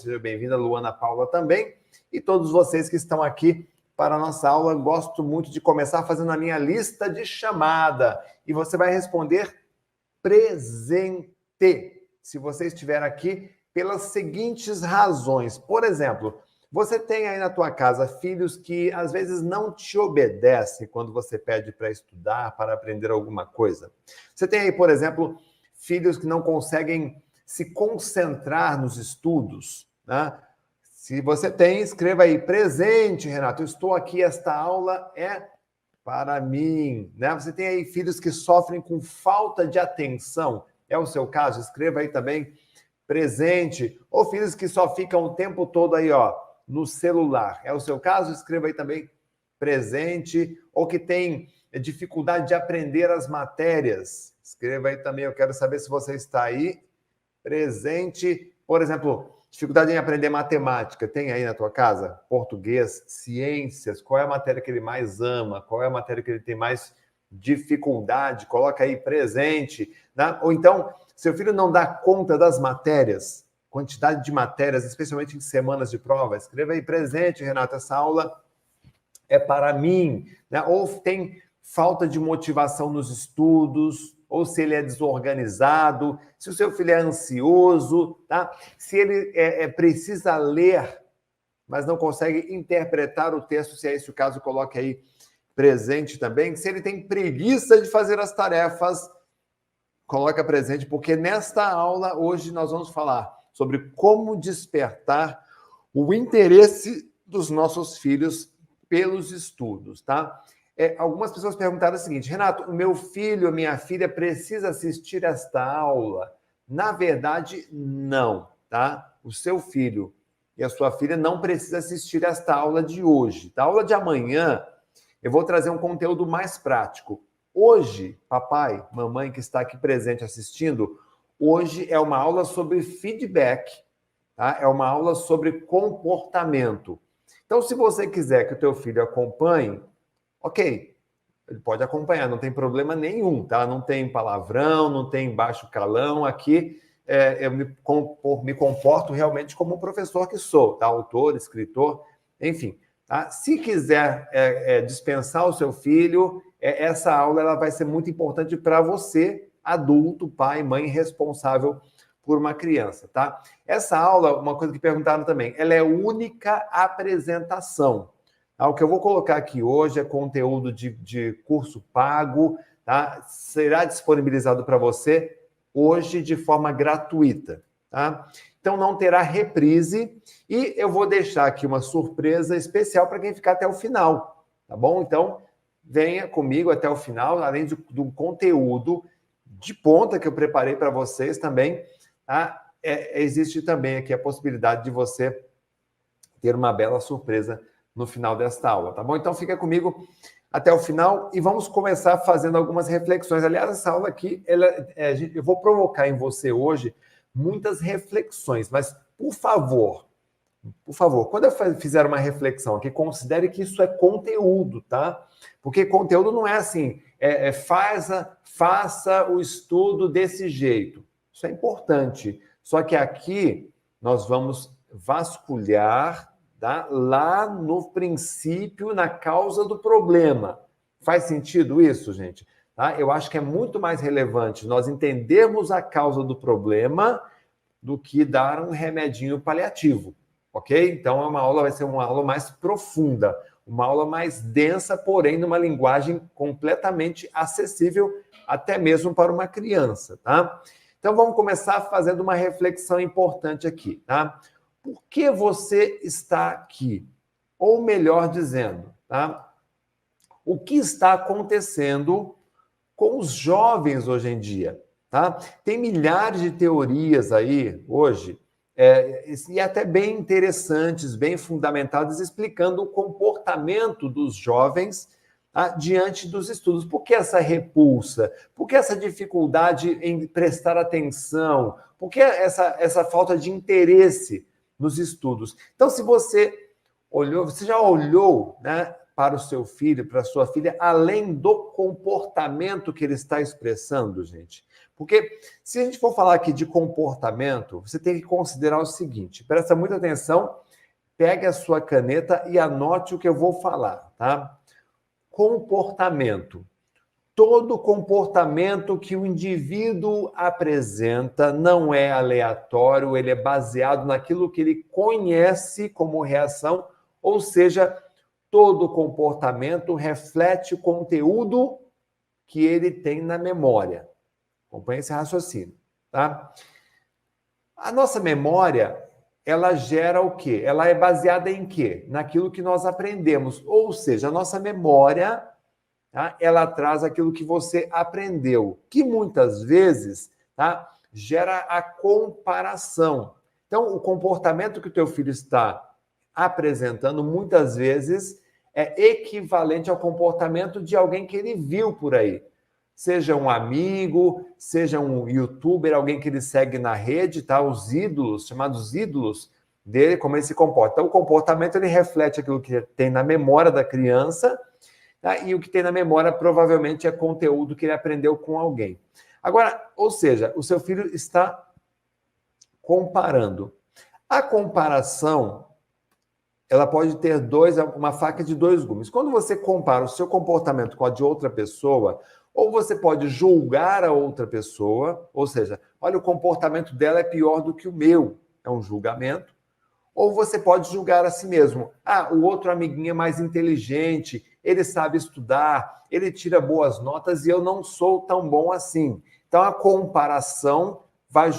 seja bem-vinda, Luana Paula também, e todos vocês que estão aqui para a nossa aula. Gosto muito de começar fazendo a minha lista de chamada, e você vai responder presente, se você estiver aqui, pelas seguintes razões. Por exemplo, você tem aí na tua casa filhos que às vezes não te obedecem quando você pede para estudar, para aprender alguma coisa. Você tem aí, por exemplo, filhos que não conseguem se concentrar nos estudos, né? Se você tem, escreva aí, presente, Renato, eu estou aqui, esta aula é para mim, né? Você tem aí filhos que sofrem com falta de atenção, é o seu caso? Escreva aí também, presente. Ou filhos que só ficam o tempo todo aí, ó, no celular, é o seu caso? Escreva aí também, presente. Ou que tem dificuldade de aprender as matérias, escreva aí também, eu quero saber se você está aí, presente. Por exemplo, dificuldade em aprender matemática, tem aí na tua casa? Português, ciências, qual é a matéria que ele mais ama? Qual é a matéria que ele tem mais dificuldade? Coloca aí, presente, né? Ou então, seu filho não dá conta das matérias, quantidade de matérias, especialmente em semanas de prova, escreva aí, presente, Renato, essa aula é para mim, né? Ou tem falta de motivação nos estudos, ou se ele é desorganizado, se o seu filho é ansioso, tá? Se ele precisa ler, mas não consegue interpretar o texto, se é esse o caso, coloque aí presente também. Se ele tem preguiça de fazer as tarefas, coloca presente, porque nesta aula, hoje, nós vamos falar sobre como despertar o interesse dos nossos filhos pelos estudos, tá? Algumas pessoas perguntaram o seguinte, Renato, o meu filho, a minha filha precisa assistir esta aula? Na verdade, não, tá? O seu filho e a sua filha não precisam assistir esta aula de hoje. Da aula de amanhã, eu vou trazer um conteúdo mais prático. Hoje, papai, mamãe que está aqui presente assistindo, hoje é uma aula sobre feedback, tá? É uma aula sobre comportamento. Então, se você quiser que o teu filho acompanhe, ok, ele pode acompanhar, não tem problema nenhum, tá? Não tem palavrão, não tem baixo calão. Aqui eu me comporto realmente como um professor que sou, tá? Autor, escritor, enfim. Tá? Se quiser dispensar o seu filho, essa aula ela vai ser muito importante para você, adulto, pai, mãe responsável por uma criança, tá? Essa aula, uma coisa que perguntaram também, ela é única apresentação. Tá? O que eu vou colocar aqui hoje é conteúdo de curso pago, tá? Será disponibilizado para você hoje de forma gratuita, tá? Então não terá reprise e eu vou deixar aqui uma surpresa especial para quem ficar até o final, tá bom? Então venha comigo até o final, além do conteúdo de ponta que eu preparei para vocês também, tá? Existe também aqui a possibilidade de você ter uma bela surpresa no final desta aula, tá bom? Então fica comigo até o final e vamos começar fazendo algumas reflexões. Aliás, essa aula aqui, eu vou provocar em você hoje muitas reflexões, mas por favor, quando eu fizer uma reflexão aqui, considere que isso é conteúdo, tá? Porque conteúdo não é assim, faça o estudo desse jeito. Isso é importante. Só que aqui nós vamos vasculhar, tá? Lá no princípio, na causa do problema. Faz sentido isso, gente? Tá? Eu acho que é muito mais relevante nós entendermos a causa do problema do que dar um remedinho paliativo, ok? Então, vai ser uma aula mais profunda, uma aula mais densa, porém, numa linguagem completamente acessível, até mesmo para uma criança, tá? Então, vamos começar fazendo uma reflexão importante aqui, tá? Por que você está aqui? Ou melhor dizendo, tá? O que está acontecendo com os jovens hoje em dia? Tá? Tem milhares de teorias aí hoje, e até bem interessantes, bem fundamentadas, explicando o comportamento dos jovens diante dos estudos. Por que essa repulsa? Por que essa dificuldade em prestar atenção? Por que essa falta de interesse nos estudos? Então, se você já olhou, né, para o seu filho, para a sua filha, além do comportamento que ele está expressando, gente? Porque se a gente for falar aqui de comportamento, você tem que considerar o seguinte, presta muita atenção, pegue a sua caneta e anote o que eu vou falar, tá? Comportamento. Todo comportamento que o indivíduo apresenta não é aleatório, ele é baseado naquilo que ele conhece como reação, ou seja, todo comportamento reflete o conteúdo que ele tem na memória. Acompanhe esse raciocínio, tá? A nossa memória, ela gera o quê? Ela é baseada em quê? Naquilo que nós aprendemos, ou seja, a nossa memória, tá? Ela traz aquilo que você aprendeu, que muitas vezes, tá? Gera a comparação. Então, o comportamento que o teu filho está apresentando, muitas vezes, é equivalente ao comportamento de alguém que ele viu por aí. Seja um amigo, seja um youtuber, alguém que ele segue na rede, tá? Os ídolos, chamados ídolos dele, como ele se comporta. Então, o comportamento, ele reflete aquilo que tem na memória da criança, tá? E o que tem na memória provavelmente é conteúdo que ele aprendeu com alguém. Agora, ou seja, o seu filho está comparando. A comparação, ela pode ter uma faca de dois gumes. Quando você compara o seu comportamento com a de outra pessoa, ou você pode julgar a outra pessoa, ou seja, olha, o comportamento dela é pior do que o meu, é um julgamento. Ou você pode julgar a si mesmo. Ah, o outro amiguinho é mais inteligente, ele sabe estudar, ele tira boas notas e eu não sou tão bom assim. Então, a comparação vai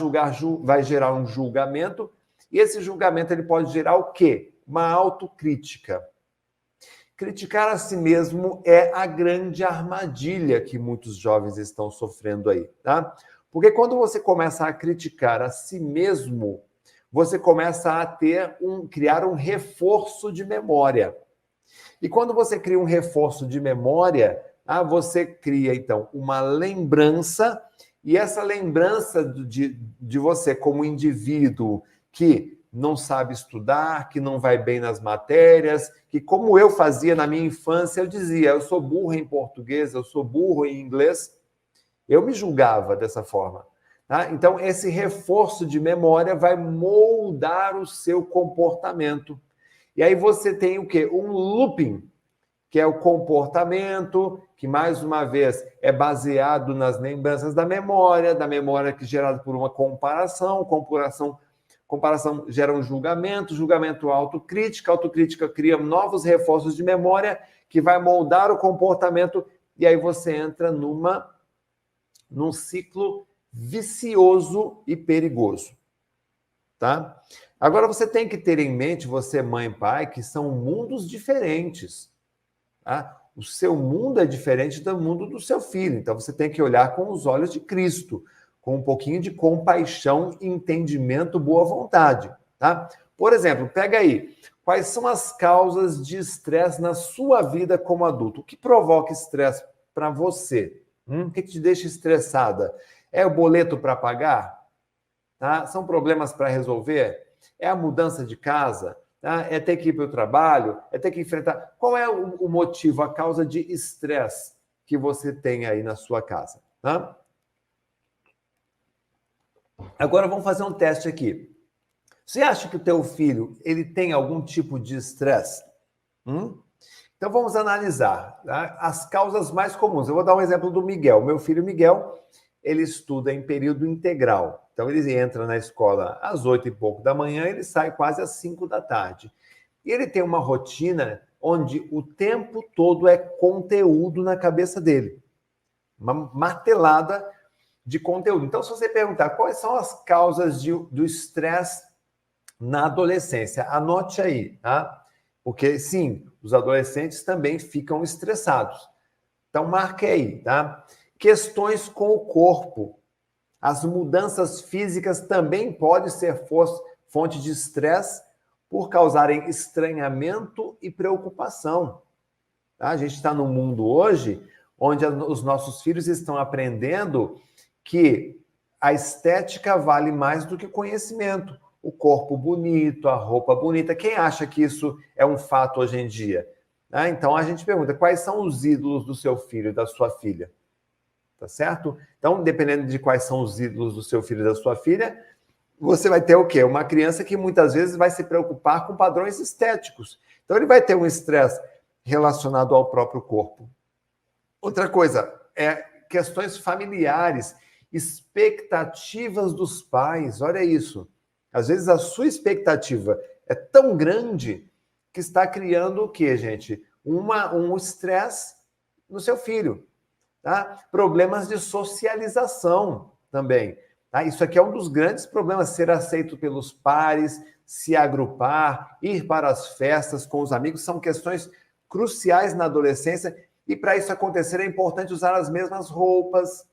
gerar um julgamento, e esse julgamento ele pode gerar o quê? Uma autocrítica. Criticar a si mesmo é a grande armadilha que muitos jovens estão sofrendo aí, tá? Porque quando você começa a criticar a si mesmo, você começa a criar um reforço de memória. E quando você cria um reforço de memória, você cria, então, uma lembrança, e essa lembrança de você como indivíduo que não sabe estudar, que não vai bem nas matérias, que como eu fazia na minha infância, eu dizia, eu sou burro em português, eu sou burro em inglês, eu me julgava dessa forma. Tá? Então, esse reforço de memória vai moldar o seu comportamento. E aí você tem o quê? Um looping, que é o comportamento, que, mais uma vez, é baseado nas lembranças da memória que é gerada por uma comparação gera um julgamento autocrítica cria novos reforços de memória que vai moldar o comportamento, e aí você entra num ciclo vicioso e perigoso, tá? Agora, você tem que ter em mente, você, mãe e pai, que são mundos diferentes, tá? O seu mundo é diferente do mundo do seu filho, então você tem que olhar com os olhos de Cristo, com um pouquinho de compaixão, entendimento, boa vontade, tá? Por exemplo, pega aí, quais são as causas de estresse na sua vida como adulto? O que provoca estresse para você? O que te deixa estressada? É o boleto para pagar? Tá? São problemas para resolver? É a mudança de casa? Tá? É ter que ir para o trabalho? É ter que enfrentar? Qual é o motivo, a causa de estresse que você tem aí na sua casa? Tá? Agora vamos fazer um teste aqui. Você acha que o teu filho ele tem algum tipo de estresse? Então vamos analisar, tá? As causas mais comuns. Eu vou dar um exemplo do Miguel. Meu filho Miguel, ele estuda em período integral. Então ele entra na escola às 8 e pouco da manhã, ele sai quase às 5 da tarde. E ele tem uma rotina onde o tempo todo é conteúdo na cabeça dele. Uma martelada de conteúdo. Então, se você perguntar quais são as causas do estresse na adolescência, anote aí, tá? Porque, sim, os adolescentes também ficam estressados. Então, marque aí, tá? Questões com o corpo. As mudanças físicas também podem ser fonte de estresse por causarem estranhamento e preocupação. Tá? A gente está num mundo hoje onde os nossos filhos estão aprendendo que a estética vale mais do que o conhecimento. O corpo bonito, a roupa bonita. Quem acha que isso é um fato hoje em dia? Então a gente pergunta, quais são os ídolos do seu filho e da sua filha? tá certo? Então, dependendo de quais são os ídolos do seu filho e da sua filha, você vai ter o quê? Uma criança que muitas vezes vai se preocupar com padrões estéticos. Então, ele vai ter um estresse relacionado ao próprio corpo. Outra coisa é questões familiares, expectativas dos pais. Olha isso. Às vezes a sua expectativa é tão grande que está criando o quê, gente? Um estresse no seu filho. Tá? Problemas de socialização também. Tá? Isso aqui é um dos grandes problemas, ser aceito pelos pares, se agrupar, ir para as festas com os amigos, são questões cruciais na adolescência, e para isso acontecer é importante usar as mesmas roupas,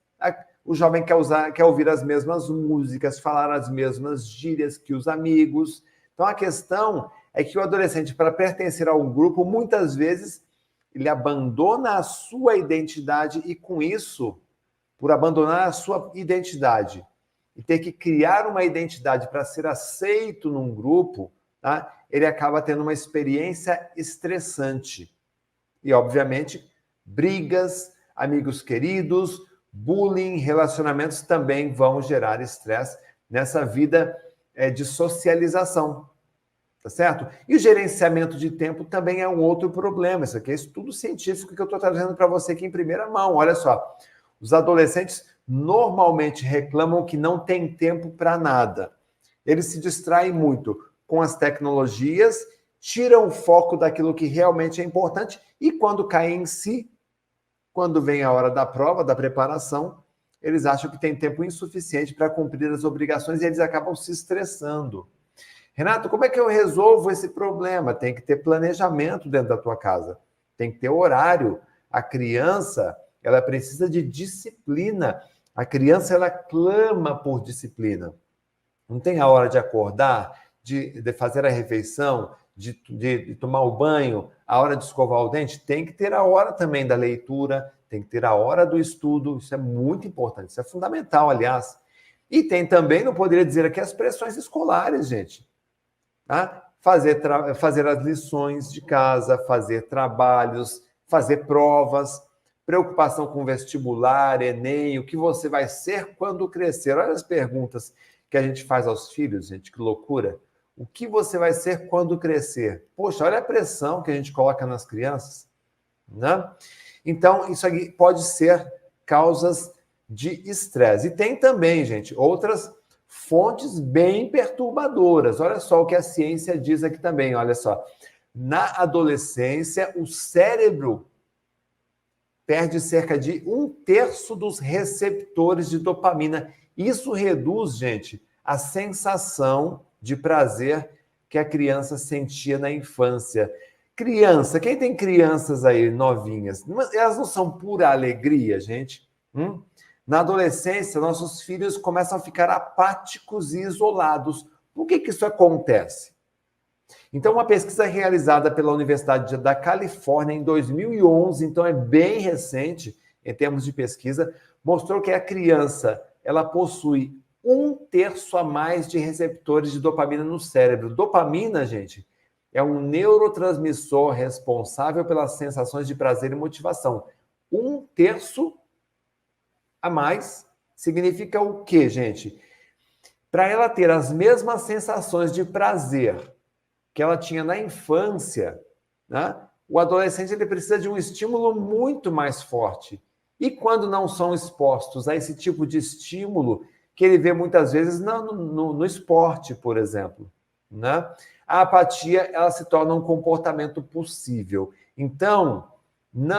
o jovem quer ouvir as mesmas músicas, falar as mesmas gírias que os amigos. Então a questão é que o adolescente, para pertencer a um grupo, muitas vezes ele abandona a sua identidade e, com isso, por abandonar a sua identidade e ter que criar uma identidade para ser aceito num grupo, tá? Ele acaba tendo uma experiência estressante. E, obviamente, brigas, amigos queridos, bullying, relacionamentos também vão gerar estresse nessa vida de socialização. Tá certo? E o gerenciamento de tempo também é um outro problema. Isso aqui é estudo científico que eu estou trazendo para você aqui em primeira mão. Olha só, os adolescentes normalmente reclamam que não tem tempo para nada. Eles se distraem muito com as tecnologias, tiram o foco daquilo que realmente é importante e quando caem em si, quando vem a hora da prova, da preparação, eles acham que tem tempo insuficiente para cumprir as obrigações e eles acabam se estressando. Renato, como é que eu resolvo esse problema? Tem que ter planejamento dentro da tua casa. Tem que ter horário. A criança, ela precisa de disciplina. A criança, ela clama por disciplina. Não tem a hora de acordar, de fazer a refeição, de tomar o banho, a hora de escovar o dente. Tem que ter a hora também da leitura, tem que ter a hora do estudo. Isso é muito importante, isso é fundamental, aliás. E tem também, não poderia dizer aqui, as pressões escolares, gente. Tá? Fazer as lições de casa, fazer trabalhos, fazer provas, preocupação com vestibular, Enem, o que você vai ser quando crescer. Olha as perguntas que a gente faz aos filhos, gente, que loucura. O que você vai ser quando crescer? Poxa, olha a pressão que a gente coloca nas crianças. Né? Então, isso aqui pode ser causas de estresse. E tem também, gente, outras fontes bem perturbadoras. Olha só o que a ciência diz aqui também, olha só. Na adolescência, o cérebro perde cerca de 1/3 dos receptores de dopamina. Isso reduz, gente, a sensação de prazer que a criança sentia na infância. Criança, quem tem crianças aí novinhas, elas não são pura alegria, gente? Na adolescência, nossos filhos começam a ficar apáticos e isolados. Por que isso acontece? Então, uma pesquisa realizada pela Universidade da Califórnia em 2011, então é bem recente em termos de pesquisa, mostrou que a criança ela possui 1/3 a mais de receptores de dopamina no cérebro. Dopamina, gente, é um neurotransmissor responsável pelas sensações de prazer e motivação. 1/3 a mais significa o quê, gente? Para ela ter as mesmas sensações de prazer que ela tinha na infância, né? O adolescente ele precisa de um estímulo muito mais forte. E quando não são expostos a esse tipo de estímulo, que ele vê muitas vezes no esporte, por exemplo, né? A apatia ela se torna um comportamento possível. Então,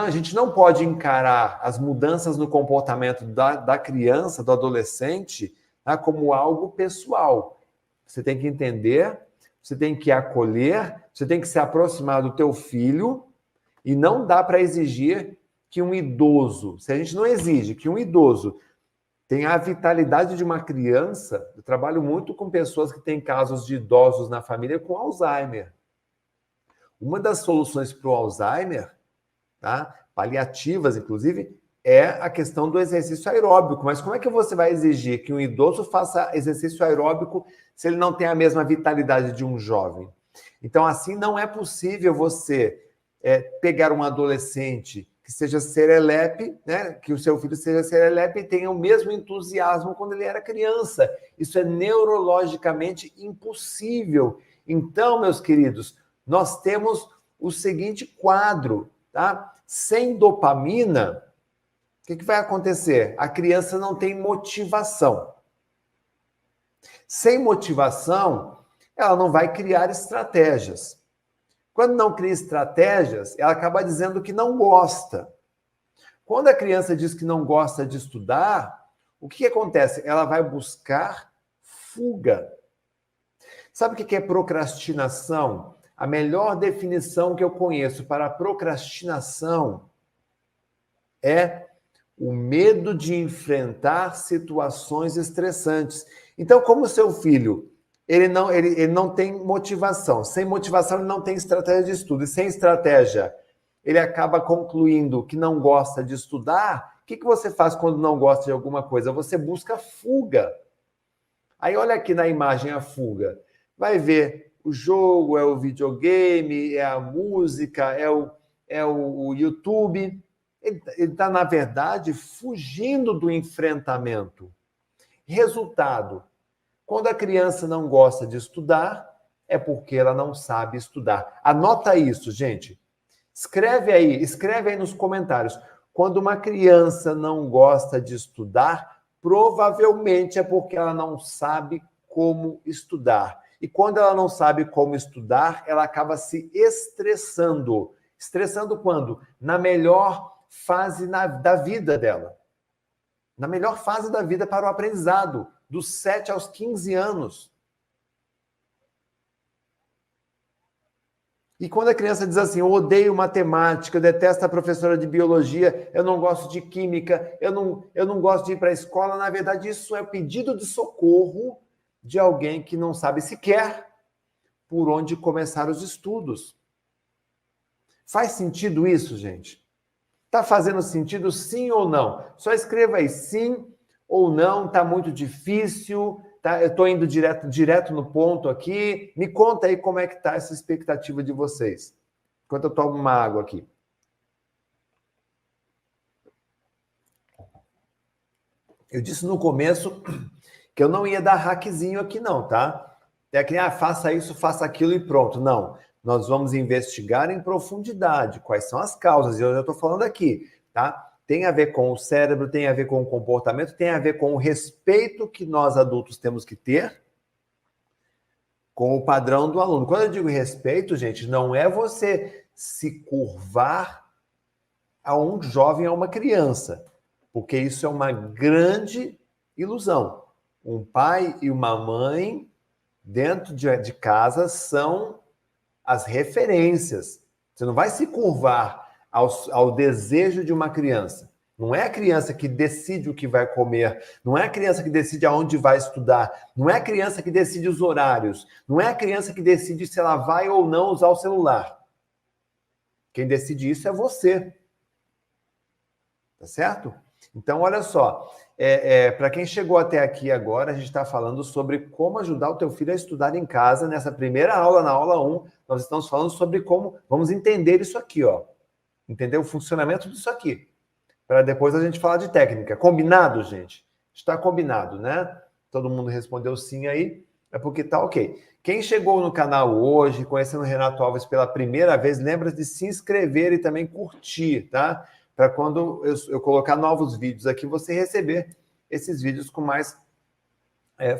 a gente não pode encarar as mudanças no comportamento da criança, do adolescente, tá, como algo pessoal. Você tem que entender, você tem que acolher, você tem que se aproximar do teu filho e não dá para exigir que um idoso, se a gente não exige que um idoso tenha a vitalidade de uma criança, eu trabalho muito com pessoas que têm casos de idosos na família com Alzheimer. Uma das soluções para o Alzheimer, tá? Paliativas, inclusive, é a questão do exercício aeróbico. Mas como é que você vai exigir que um idoso faça exercício aeróbico se ele não tem a mesma vitalidade de um jovem? Então, assim, não é possível você pegar um adolescente que que seja serelepe, né? Que o seu filho seja serelepe e tenha o mesmo entusiasmo quando ele era criança. Isso é neurologicamente impossível. Então, meus queridos, nós temos o seguinte quadro, tá? Sem dopamina, o que vai acontecer? A criança não tem motivação. Sem motivação, ela não vai criar estratégias. Quando não cria estratégias, ela acaba dizendo que não gosta. Quando a criança diz que não gosta de estudar, o que acontece? Ela vai buscar fuga. Sabe o que é procrastinação? A melhor definição que eu conheço para procrastinação é o medo de enfrentar situações estressantes. Então, como o seu filho, ele não tem motivação. Sem motivação, ele não tem estratégia de estudo. E sem estratégia, ele acaba concluindo que não gosta de estudar. O que você faz quando não gosta de alguma coisa? Você busca fuga. Aí, olha aqui na imagem a fuga. Vai ver o jogo, é o videogame, é a música, é o YouTube. Ele está, na verdade, fugindo do enfrentamento. Resultado: quando a criança não gosta de estudar, é porque ela não sabe estudar. Anota isso, gente. Escreve aí nos comentários. Quando uma criança não gosta de estudar, provavelmente é porque ela não sabe como estudar. E quando ela não sabe como estudar, ela acaba se estressando. Estressando quando? Na melhor fase da vida dela. Na melhor fase da vida para o aprendizado, dos 7 aos 15 anos. E quando a criança diz assim, eu odeio matemática, eu detesto a professora de biologia, eu não gosto de química, eu não gosto de ir para a escola, na verdade isso é pedido de socorro de alguém que não sabe sequer por onde começar os estudos. Faz sentido isso, gente? Tá fazendo sentido sim ou não? Só escreva aí sim ou não, tá muito difícil, tá? Eu tô indo direto no ponto aqui. Me conta aí como é que tá essa expectativa de vocês. Enquanto eu tomo uma água aqui. Eu disse no começo que eu não ia dar hackzinho aqui não, tá? É que, faça isso, faça aquilo e pronto. Não. Nós vamos investigar em profundidade quais são as causas, e eu já estou falando aqui, tá? Tem a ver com o cérebro, tem a ver com o comportamento, tem a ver com o respeito que nós adultos temos que ter com o padrão do aluno. Quando eu digo respeito, gente, não é você se curvar a um jovem, a uma criança, porque isso é uma grande ilusão. Um pai e uma mãe dentro de casa são as referências. Você não vai se curvar ao desejo de uma criança. Não é a criança que decide o que vai comer, não é a criança que decide aonde vai estudar, não é a criança que decide os horários, não é a criança que decide se ela vai ou não usar o celular. Quem decide isso é você. Tá certo? Então, olha só, para quem chegou até aqui agora, a gente está falando sobre como ajudar o teu filho a estudar em casa. Nessa primeira aula, na aula 1, nós estamos falando sobre como vamos entender isso aqui, ó. Entender o funcionamento disso aqui. Para depois a gente falar de técnica. Combinado, gente? Está combinado, né? Todo mundo respondeu sim aí. É porque tá ok. Quem chegou no canal hoje, conhecendo o Renato Alves pela primeira vez, lembra de se inscrever e também curtir, tá? Para quando eu colocar novos vídeos aqui, você receber esses vídeos com mais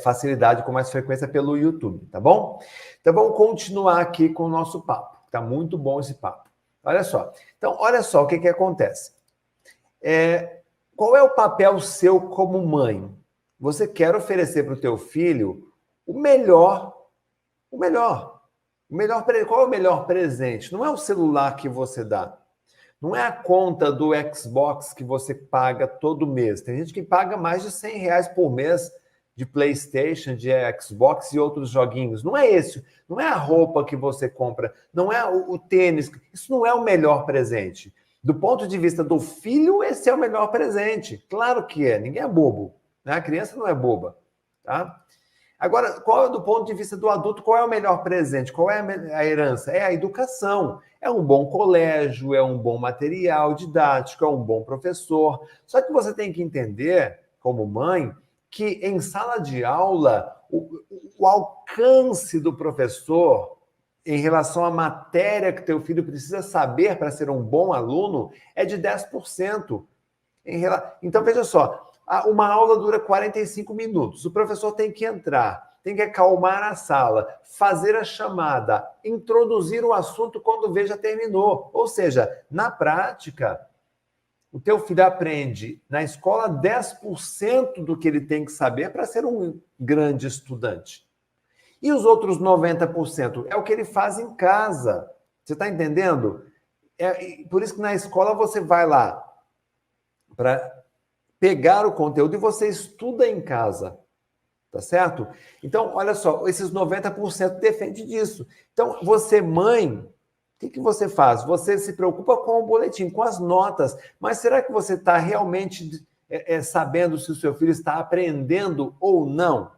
facilidade, com mais frequência pelo YouTube, tá bom? Então, vamos continuar aqui com o nosso papo. Tá muito bom esse papo. Olha só. Então, olha só o que acontece. Qual é o papel seu como mãe? Você quer oferecer para o teu filho o melhor. Qual é o melhor presente? Não é o celular que você dá. Não é a conta do Xbox que você paga todo mês. Tem gente que paga mais de R$100 por mês de PlayStation, de Xbox e outros joguinhos. Não é esse. Não é a roupa que você compra. Não é o tênis. Isso não é o melhor presente. Do ponto de vista do filho, esse é o melhor presente. Claro que é. Ninguém é bobo. Né? A criança não é boba. Tá? Agora, qual é do ponto de vista do adulto, qual é o melhor presente? Qual é a herança? É a educação. É um bom colégio, é um bom material didático, é um bom professor. Só que você tem que entender, como mãe, que em sala de aula, o alcance do professor em relação à matéria que teu filho precisa saber para ser um bom aluno é de 10%. Então, veja só, uma aula dura 45 minutos. O professor tem que entrar, tem que acalmar a sala, fazer a chamada, introduzir o assunto quando vê já terminou. Ou seja, na prática, o teu filho aprende na escola 10% do que ele tem que saber para ser um grande estudante. E os outros 90% é o que ele faz em casa. Você está entendendo? Por isso que na escola você vai lá para pegar o conteúdo e você estuda em casa. Tá certo? Então, olha só, esses 90% defende disso. Então, você, mãe, o que você faz? Você se preocupa com o boletim, com as notas, mas será que você está realmente sabendo se o seu filho está aprendendo ou não?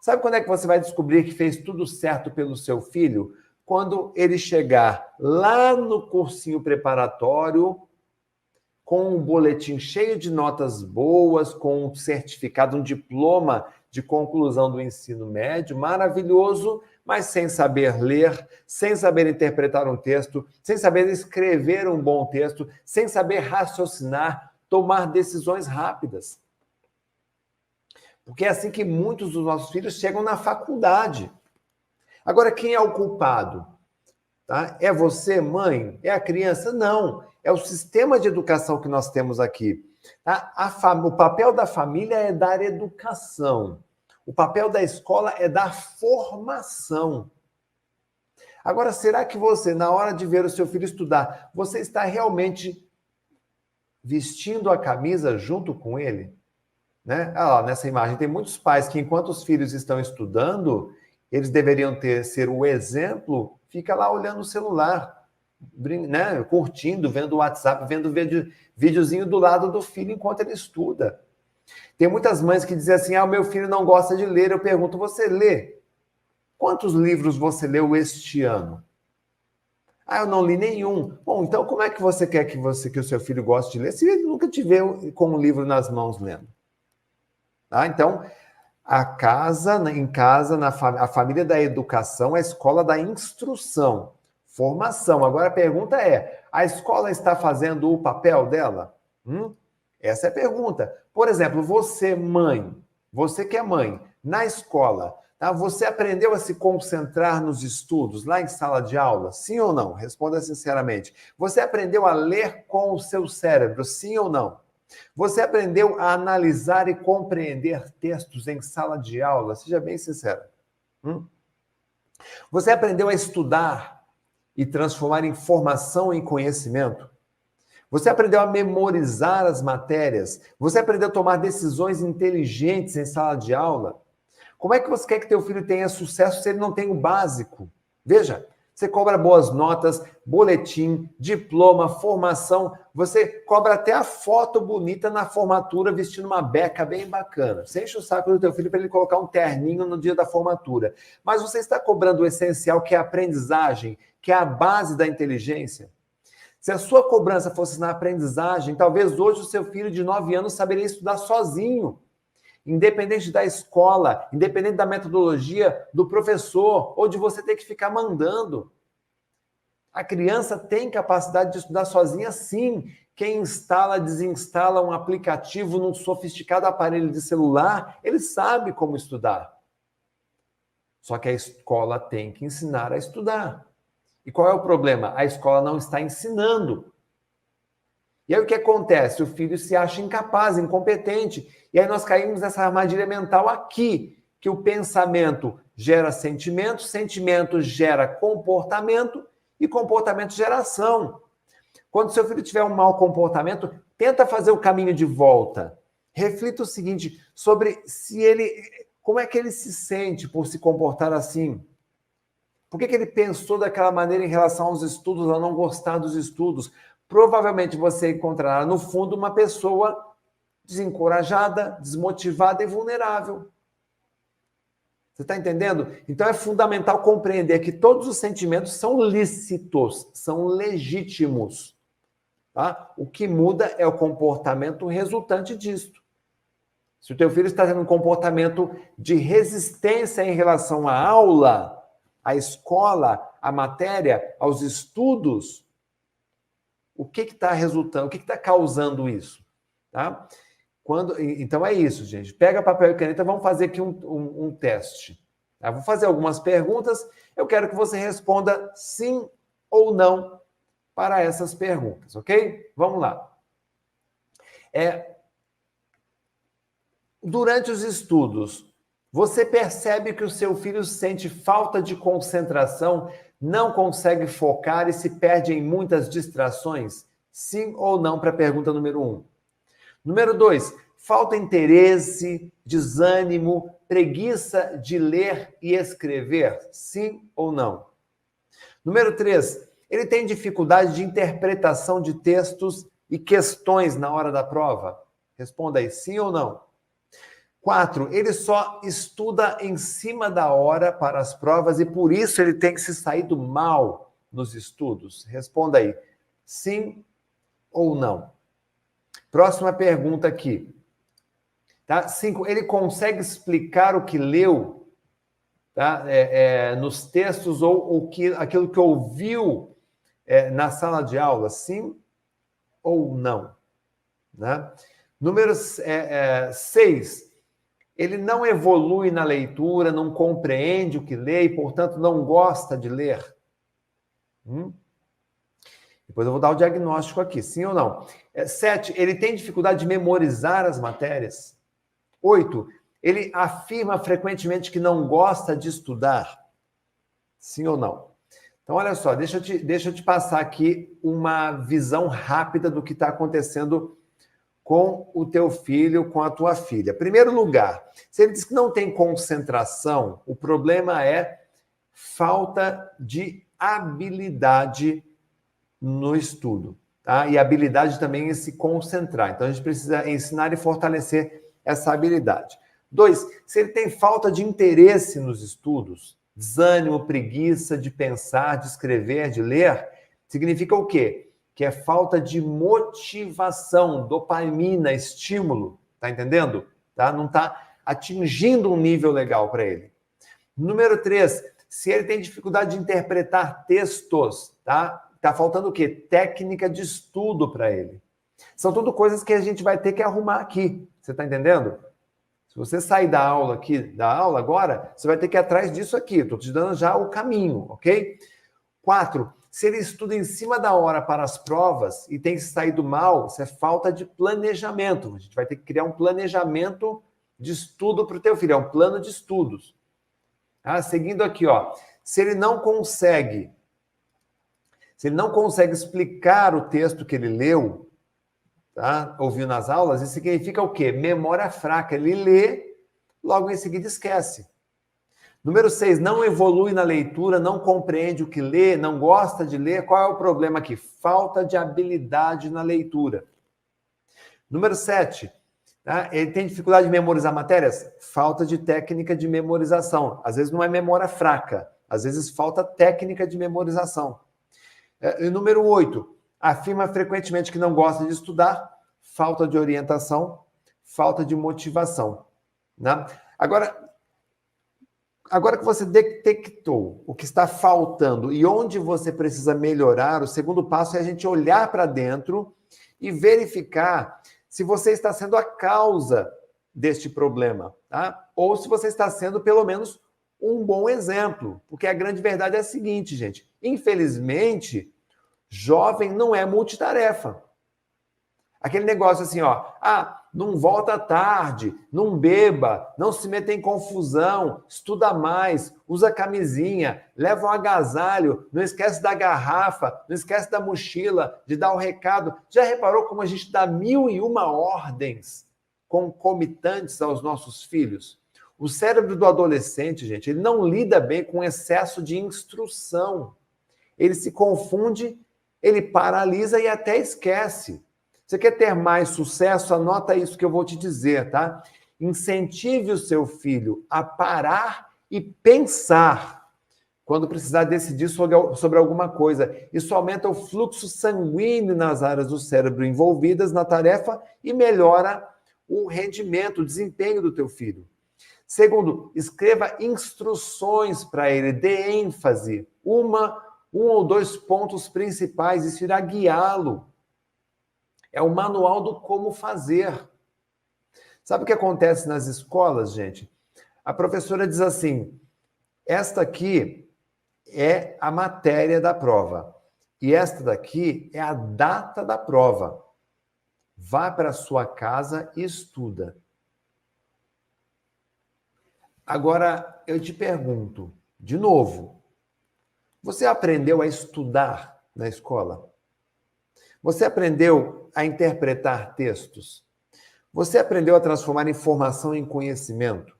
Sabe quando é que você vai descobrir que fez tudo certo pelo seu filho? Quando ele chegar lá no cursinho preparatório, com um boletim cheio de notas boas, com um certificado, um diploma de conclusão do ensino médio, maravilhoso, mas sem saber ler, sem saber interpretar um texto, sem saber escrever um bom texto, sem saber raciocinar, tomar decisões rápidas. Porque é assim que muitos dos nossos filhos chegam na faculdade. Agora, quem é o culpado? Tá? É você, mãe? É a criança? Não. É o sistema de educação que nós temos aqui. Tá? O papel da família é dar educação. O papel da escola é dar formação. Agora, será que você, na hora de ver o seu filho estudar, você está realmente vestindo a camisa junto com ele? Né? Lá, nessa imagem tem muitos pais que, enquanto os filhos estão estudando, eles deveriam ser o exemplo, fica lá olhando o celular, né? Curtindo, vendo o WhatsApp, vendo videozinho do lado do filho enquanto ele estuda. Tem muitas mães que dizem assim, o meu filho não gosta de ler. Eu pergunto, você lê? Quantos livros você leu este ano? Eu não li nenhum. Bom, então como é que você quer que o seu filho goste de ler se ele nunca te vê com um livro nas mãos lendo? Tá? Então, a família da educação, a escola da instrução, formação. Agora a pergunta é, a escola está fazendo o papel dela? Essa é a pergunta. Por exemplo, você, mãe, você que é mãe, na escola, tá? Você aprendeu a se concentrar nos estudos, lá em sala de aula? Sim ou não? Responda sinceramente. Você aprendeu a ler com o seu cérebro? Sim ou não? Você aprendeu a analisar e compreender textos em sala de aula? Seja bem sincera. Você aprendeu a estudar e transformar informação em conhecimento? Você aprendeu a memorizar as matérias? Você aprendeu a tomar decisões inteligentes em sala de aula? Como é que você quer que teu filho tenha sucesso se ele não tem o básico? Veja, você cobra boas notas, boletim, diploma, formação. Você cobra até a foto bonita na formatura vestindo uma beca bem bacana. Você enche o saco do teu filho para ele colocar um terninho no dia da formatura. Mas você está cobrando o essencial, que é a aprendizagem, que é a base da inteligência. Se a sua cobrança fosse na aprendizagem, talvez hoje o seu filho de 9 anos saberia estudar sozinho. Independente da escola, independente da metodologia do professor, ou de você ter que ficar mandando. A criança tem capacidade de estudar sozinha, sim. Quem instala, desinstala um aplicativo num sofisticado aparelho de celular, ele sabe como estudar. Só que a escola tem que ensinar a estudar. E qual é o problema? A escola não está ensinando. E aí o que acontece? O filho se acha incapaz, incompetente. E aí nós caímos nessa armadilha mental aqui, que o pensamento gera sentimento, sentimento gera comportamento e comportamento gera ação. Quando seu filho tiver um mau comportamento, tenta fazer o caminho de volta. Reflita o seguinte, sobre como é que ele se sente por se comportar assim. Por que ele pensou daquela maneira em relação aos estudos, a não gostar dos estudos? Provavelmente você encontrará, no fundo, uma pessoa desencorajada, desmotivada e vulnerável. Você está entendendo? Então é fundamental compreender que todos os sentimentos são lícitos, são legítimos. Tá? O que muda é o comportamento resultante disto. Se o teu filho está tendo um comportamento de resistência em relação à aula, à escola, à matéria, aos estudos, o que está resultando, o que está causando isso? Tá? Então é isso, gente. Pega papel e caneta, vamos fazer aqui um teste. Tá? Vou fazer algumas perguntas, eu quero que você responda sim ou não para essas perguntas, ok? Vamos lá. Durante os estudos, você percebe que o seu filho sente falta de concentração, não consegue focar e se perde em muitas distrações? Sim ou não para a pergunta número 1. Número 2, falta interesse, desânimo, preguiça de ler e escrever? Sim ou não? Número 3, ele tem dificuldade de interpretação de textos e questões na hora da prova? Responda aí, sim ou não? 4, ele só estuda em cima da hora para as provas e por isso ele tem que se saído mal nos estudos? Responda aí, sim ou não? Próxima pergunta aqui. Tá? 5, ele consegue explicar o que leu, tá? Nos textos ou aquilo que ouviu na sala de aula? Sim ou não? Né? Número 6, ele não evolui na leitura, não compreende o que lê e, portanto, não gosta de ler? Depois eu vou dar o diagnóstico aqui, sim ou não? 7, ele tem dificuldade de memorizar as matérias? 8, ele afirma frequentemente que não gosta de estudar? Sim ou não? Então, olha só, deixa eu te passar aqui uma visão rápida do que está acontecendo com o teu filho, com a tua filha. Primeiro lugar, se ele diz que não tem concentração, o problema é falta de habilidade no estudo, tá? E habilidade também é se concentrar. Então, a gente precisa ensinar e fortalecer essa habilidade. 2, se ele tem falta de interesse nos estudos, desânimo, preguiça de pensar, de escrever, de ler, significa o quê? Que é falta de motivação, dopamina, estímulo, tá entendendo? Tá? Não está atingindo um nível legal para ele. Número 3, se ele tem dificuldade de interpretar textos, tá? Tá faltando o quê? Técnica de estudo para ele. São tudo coisas que a gente vai ter que arrumar aqui. Você está entendendo? Se você sair da aula agora, você vai ter que ir atrás disso aqui. Estou te dando já o caminho, ok? 4, se ele estuda em cima da hora para as provas e tem saído mal, isso é falta de planejamento. A gente vai ter que criar um planejamento de estudo para o teu filho, é um plano de estudos. Seguindo aqui, ó, se ele não consegue explicar o texto que ele leu, tá? Ouviu nas aulas, isso significa o quê? Memória fraca. Ele lê, logo em seguida esquece. Número 6, não evolui na leitura, não compreende o que lê, não gosta de ler. Qual é o problema aqui? Falta de habilidade na leitura. Número 7, tá? Ele tem dificuldade de memorizar matérias? Falta de técnica de memorização. Às vezes não é memória fraca, às vezes falta técnica de memorização. E número 8, afirma frequentemente que não gosta de estudar, falta de orientação, falta de motivação. Né? Agora que você detectou o que está faltando e onde você precisa melhorar, o segundo passo é a gente olhar para dentro e verificar se você está sendo a causa deste problema, tá? Ou se você está sendo, pelo menos, um bom exemplo. Porque a grande verdade é a seguinte, gente. Infelizmente, jovem não é multitarefa. Aquele negócio assim, ó, não volta tarde, não beba, não se meta em confusão, estuda mais, usa camisinha, leva um agasalho, não esquece da garrafa, não esquece da mochila, de dar o recado. Já reparou como a gente dá 1001 ordens concomitantes aos nossos filhos? O cérebro do adolescente, gente, ele não lida bem com excesso de instrução. Ele se confunde, ele paralisa e até esquece. Você quer ter mais sucesso? Anota isso que eu vou te dizer, tá? Incentive o seu filho a parar e pensar quando precisar decidir sobre alguma coisa. Isso aumenta o fluxo sanguíneo nas áreas do cérebro envolvidas na tarefa e melhora o rendimento, o desempenho do teu filho. Segundo, escreva instruções para ele, dê ênfase, um ou dois pontos principais, isso irá guiá-lo. É o manual do como fazer. Sabe o que acontece nas escolas, gente? A professora diz assim, esta aqui é a matéria da prova. E esta daqui é a data da prova. Vá para a sua casa e estuda. Agora, eu te pergunto, de novo, você aprendeu a estudar na escola? Você aprendeu a interpretar textos? Você aprendeu a transformar informação em conhecimento?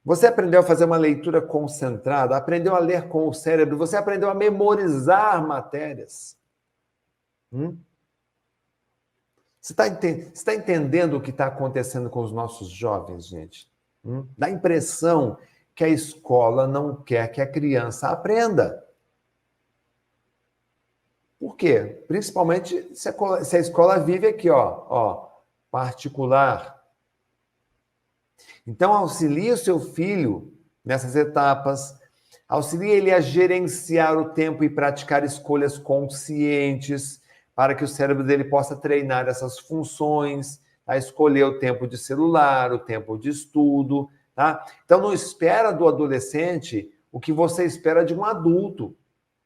Você aprendeu a fazer uma leitura concentrada? Aprendeu a ler com o cérebro? Você aprendeu a memorizar matérias? Você está entendendo o que está acontecendo com os nossos jovens, gente? Dá a impressão que a escola não quer que a criança aprenda. Por quê? Principalmente se a escola vive aqui, ó, particular. Então, auxilie o seu filho nessas etapas, auxilie ele a gerenciar o tempo e praticar escolhas conscientes para que o cérebro dele possa treinar essas funções, a escolher o tempo de celular, o tempo de estudo, tá? Então, não espera do adolescente o que você espera de um adulto.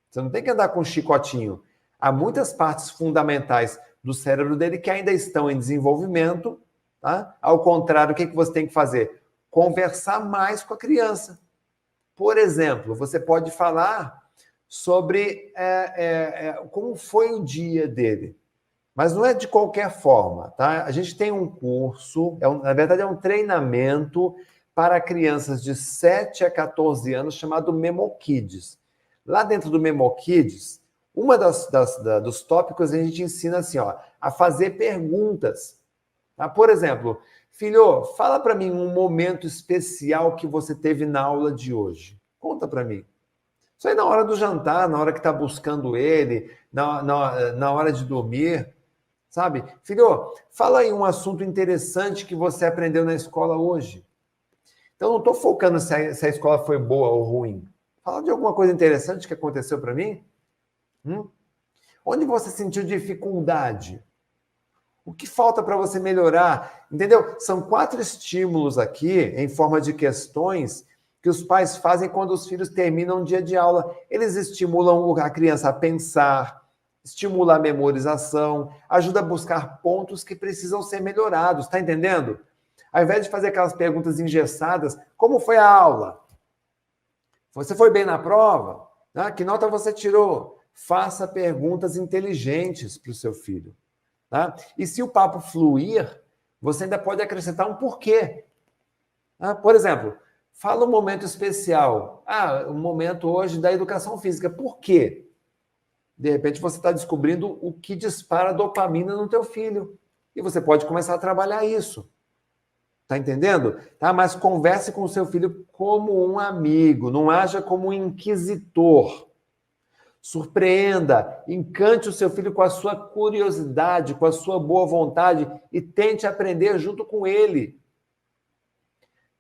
Você não tem que andar com um chicotinho. Há muitas partes fundamentais do cérebro dele que ainda estão em desenvolvimento, tá? Ao contrário, o que você tem que fazer? Conversar mais com a criança. Por exemplo, você pode falar sobre como foi o dia dele. Mas não é de qualquer forma, tá? A gente tem um curso, na verdade é um treinamento para crianças de 7 a 14 anos chamado Memo Kids. Lá dentro do Memo Kids, uma dos tópicos a gente ensina assim, ó, a fazer perguntas. Tá? Por exemplo, filho, fala para mim um momento especial que você teve na aula de hoje. Conta para mim. Isso aí na hora do jantar, na hora que está buscando ele, na hora de dormir. Sabe? Filho, fala aí um assunto interessante que você aprendeu na escola hoje. Então, não estou focando se a escola foi boa ou ruim. Fala de alguma coisa interessante que aconteceu para mim. Onde você sentiu dificuldade? O que falta para você melhorar? Entendeu? São 4 estímulos aqui, em forma de questões, que os pais fazem quando os filhos terminam o dia de aula. Eles estimulam a criança a pensar, estimula a memorização, ajuda a buscar pontos que precisam ser melhorados, tá entendendo? Ao invés de fazer aquelas perguntas engessadas, como foi a aula? Você foi bem na prova? Que nota você tirou? Faça perguntas inteligentes para o seu filho. Tá? E se o papo fluir, você ainda pode acrescentar um porquê. Por exemplo, fala um momento especial. Um momento hoje da educação física. Por quê? De repente, você está descobrindo o que dispara dopamina no teu filho. E você pode começar a trabalhar isso. Tá entendendo? Tá? Mas converse com o seu filho como um amigo. Não haja como um inquisitor. Surpreenda, encante o seu filho com a sua curiosidade, com a sua boa vontade e tente aprender junto com ele.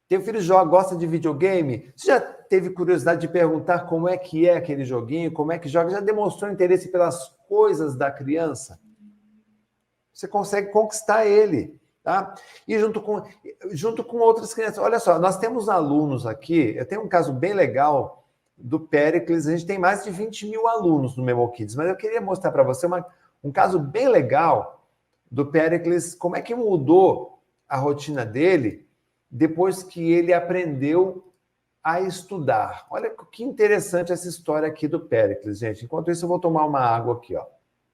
Teu filho gosta de videogame? Você já teve curiosidade de perguntar como é que é aquele joguinho, como é que joga? Já demonstrou interesse pelas coisas da criança? Você consegue conquistar ele, tá? E junto com outras crianças. Olha só, nós temos alunos aqui, eu tenho um caso bem legal do Péricles, a gente tem mais de 20 mil alunos no Memo Kids, mas eu queria mostrar para você um caso bem legal do Péricles, como é que mudou a rotina dele depois que ele aprendeu a estudar. Olha que interessante essa história aqui do Péricles, gente. Enquanto isso, eu vou tomar uma água aqui, ó.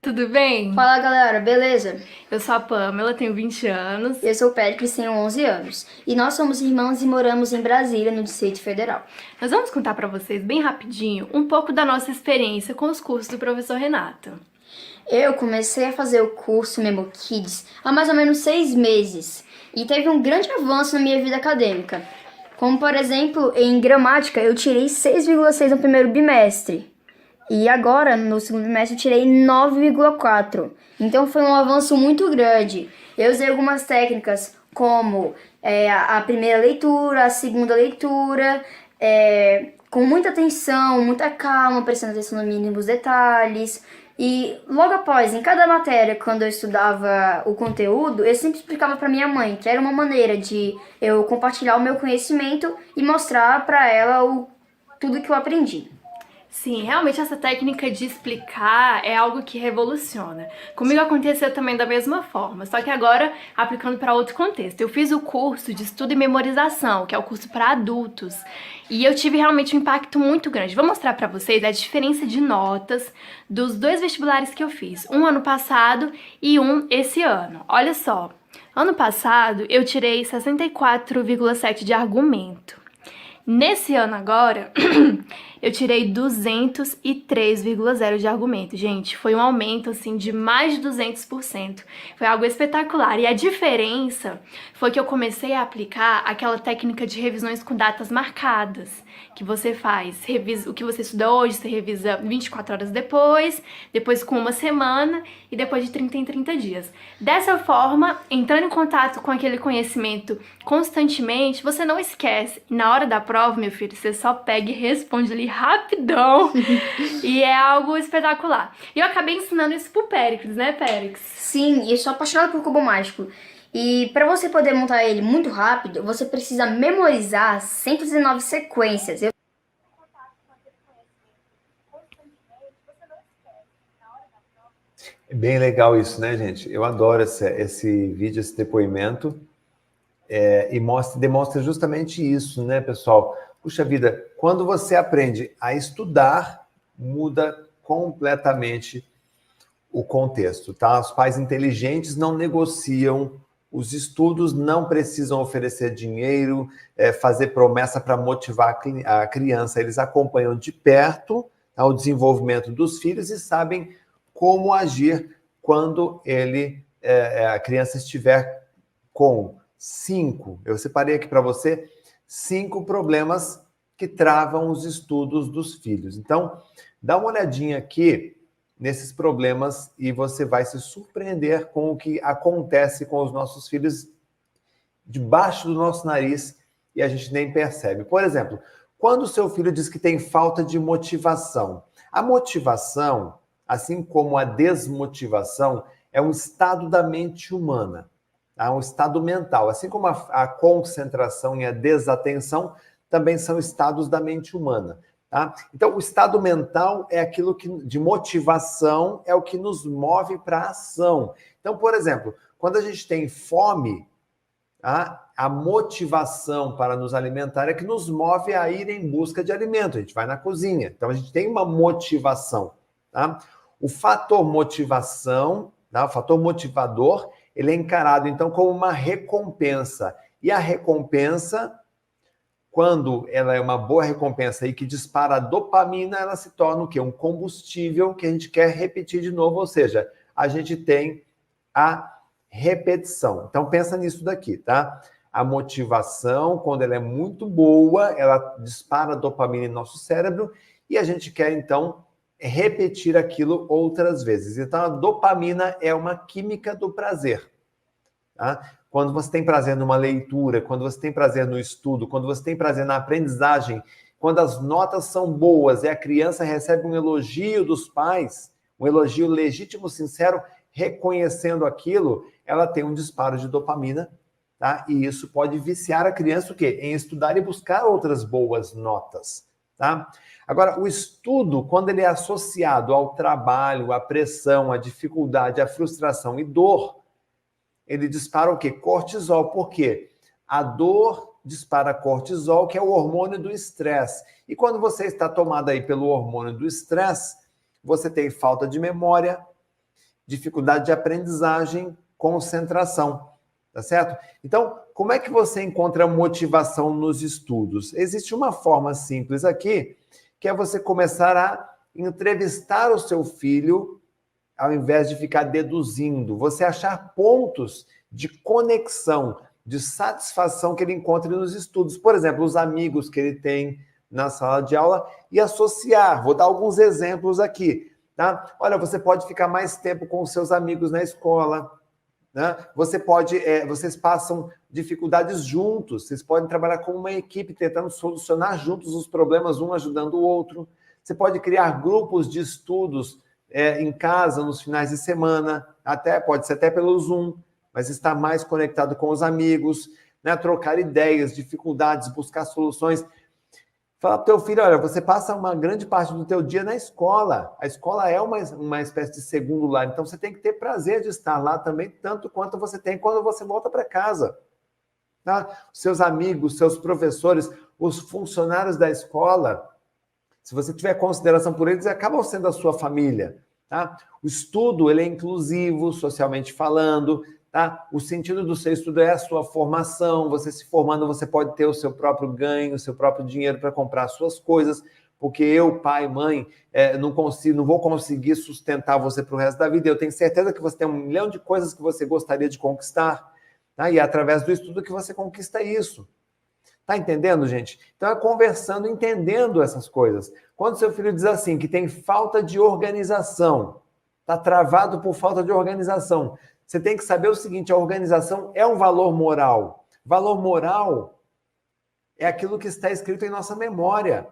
Tudo bem? Fala, galera, beleza? Eu sou a Pamela, tenho 20 anos. Eu sou o Péricles, tenho 11 anos. E nós somos irmãos e moramos em Brasília, no Distrito Federal. Nós vamos contar para vocês, bem rapidinho, um pouco da nossa experiência com os cursos do professor Renato. Eu comecei a fazer o curso Memo Kids há mais ou menos 6 meses. E teve um grande avanço na minha vida acadêmica. Como, por exemplo, em gramática, eu tirei 6,6 no primeiro bimestre. E agora, no segundo bimestre, eu tirei 9,4. Então, foi um avanço muito grande. Eu usei algumas técnicas, como a primeira leitura, a segunda leitura, com muita atenção, muita calma, prestando atenção nos mínimos detalhes. E logo após, em cada matéria, quando eu estudava o conteúdo, eu sempre explicava para minha mãe, que era uma maneira de eu compartilhar o meu conhecimento e mostrar para ela tudo que eu aprendi. Sim, realmente essa técnica de explicar é algo que revoluciona. Comigo aconteceu também da mesma forma, só que agora aplicando para outro contexto. Eu fiz o curso de estudo e memorização, que é o curso para adultos, e eu tive realmente um impacto muito grande. Vou mostrar para vocês a diferença de notas dos 2 vestibulares que eu fiz, um ano passado e um esse ano. Olha só, ano passado eu tirei 64,7 de argumento. Nesse ano agora, eu tirei 203,0 de argumento. Gente, foi um aumento, assim, de mais de 200%. Foi algo espetacular. E a diferença foi que eu comecei a aplicar aquela técnica de revisões com datas marcadas, que você faz. O que você estuda hoje, você revisa 24 horas depois com uma semana e depois de 30 em 30 dias. Dessa forma, entrando em contato com aquele conhecimento constantemente, você não esquece. Na hora da prova, meu filho, você só pega e responde ali rapidão. E é algo espetacular. E eu acabei ensinando isso pro Péricles, né, Péricles? Sim, eu sou apaixonada por cubo mágico. E para você poder montar ele muito rápido, você precisa memorizar 119 sequências. É bem legal isso, né, gente? Eu adoro esse vídeo, esse depoimento, e demonstra justamente isso, né, pessoal? Puxa vida, quando você aprende a estudar, muda completamente o contexto, tá? Os pais inteligentes não negociam os estudos, não precisam oferecer dinheiro, fazer promessa para motivar a criança. Eles acompanham de perto, tá, o desenvolvimento dos filhos e sabem como agir quando a criança estiver com 5. Eu separei aqui para você 5 problemas que travam os estudos dos filhos. Então, dá uma olhadinha aqui nesses problemas e você vai se surpreender com o que acontece com os nossos filhos debaixo do nosso nariz e a gente nem percebe. Por exemplo, quando o seu filho diz que tem falta de motivação, a motivação, assim como a desmotivação, é um estado da mente humana, tá? Um estado mental. Assim como a concentração e a desatenção também são estados da mente humana. Tá? Então, o estado mental é aquilo de motivação, é o que nos move para a ação. Então, por exemplo, quando a gente tem fome, tá? A motivação para nos alimentar é que nos move a ir em busca de alimento. A gente vai na cozinha. Então, a gente tem uma motivação. Tá? O fator motivação, tá? O fator motivador, ele é encarado, então, como uma recompensa. E a recompensa, quando ela é uma boa recompensa e que dispara a dopamina, ela se torna o quê? Um combustível que a gente quer repetir de novo, ou seja, a gente tem a repetição. Então, pensa nisso daqui, tá? A motivação, quando ela é muito boa, ela dispara a dopamina em nosso cérebro e a gente quer, então, repetir aquilo outras vezes. Então, a dopamina é uma química do prazer, tá? Quando você tem prazer numa leitura, quando você tem prazer no estudo, quando você tem prazer na aprendizagem, quando as notas são boas e a criança recebe um elogio dos pais, um elogio legítimo, sincero, reconhecendo aquilo, ela tem um disparo de dopamina, tá? E isso pode viciar a criança o quê? Em estudar e buscar outras boas notas, tá? Agora, o estudo, quando ele é associado ao trabalho, à pressão, à dificuldade, à frustração e dor, ele dispara o quê? Cortisol. Por quê? A dor dispara cortisol, que é o hormônio do estresse. E quando você está tomado aí pelo hormônio do estresse, você tem falta de memória, dificuldade de aprendizagem, concentração. Tá certo? Então, como é que você encontra motivação nos estudos? Existe uma forma simples aqui, que é você começar a entrevistar o seu filho ao invés de ficar deduzindo, você achar pontos de conexão de satisfação que ele encontre nos estudos. Por exemplo, os amigos que ele tem na sala de aula e associar. Vou dar alguns exemplos aqui, tá? Olha, você pode ficar mais tempo com os seus amigos na escola, né? Vocês passam dificuldades juntos, vocês podem trabalhar como uma equipe, tentando solucionar juntos os problemas, um ajudando o outro. Você pode criar grupos de estudos em casa, nos finais de semana, pode ser até pelo Zoom, mas estar mais conectado com os amigos, né? Trocar ideias, dificuldades, buscar soluções. Fala para o teu filho, olha, você passa uma grande parte do teu dia na escola. A escola é uma espécie de segundo lar, então você tem que ter prazer de estar lá também, tanto quanto você tem quando você volta para casa. Tá? Seus amigos, seus professores, os funcionários da escola, se você tiver consideração por eles, acabam sendo a sua família. Tá? O estudo, ele é inclusivo, socialmente falando. Tá? O sentido do seu estudo é a sua formação. Você se formando, você pode ter o seu próprio ganho, o seu próprio dinheiro para comprar as suas coisas, porque eu, pai, mãe, não vou conseguir sustentar você para o resto da vida. Eu tenho certeza que você tem 1 milhão de coisas que você gostaria de conquistar, tá? E é através do estudo que você conquista isso. Tá entendendo, gente? Então é conversando, entendendo essas coisas. Quando seu filho diz assim, que tem falta de organização, tá travado por falta de organização, você tem que saber o seguinte, a organização é um valor moral. Valor moral é aquilo que está escrito em nossa memória.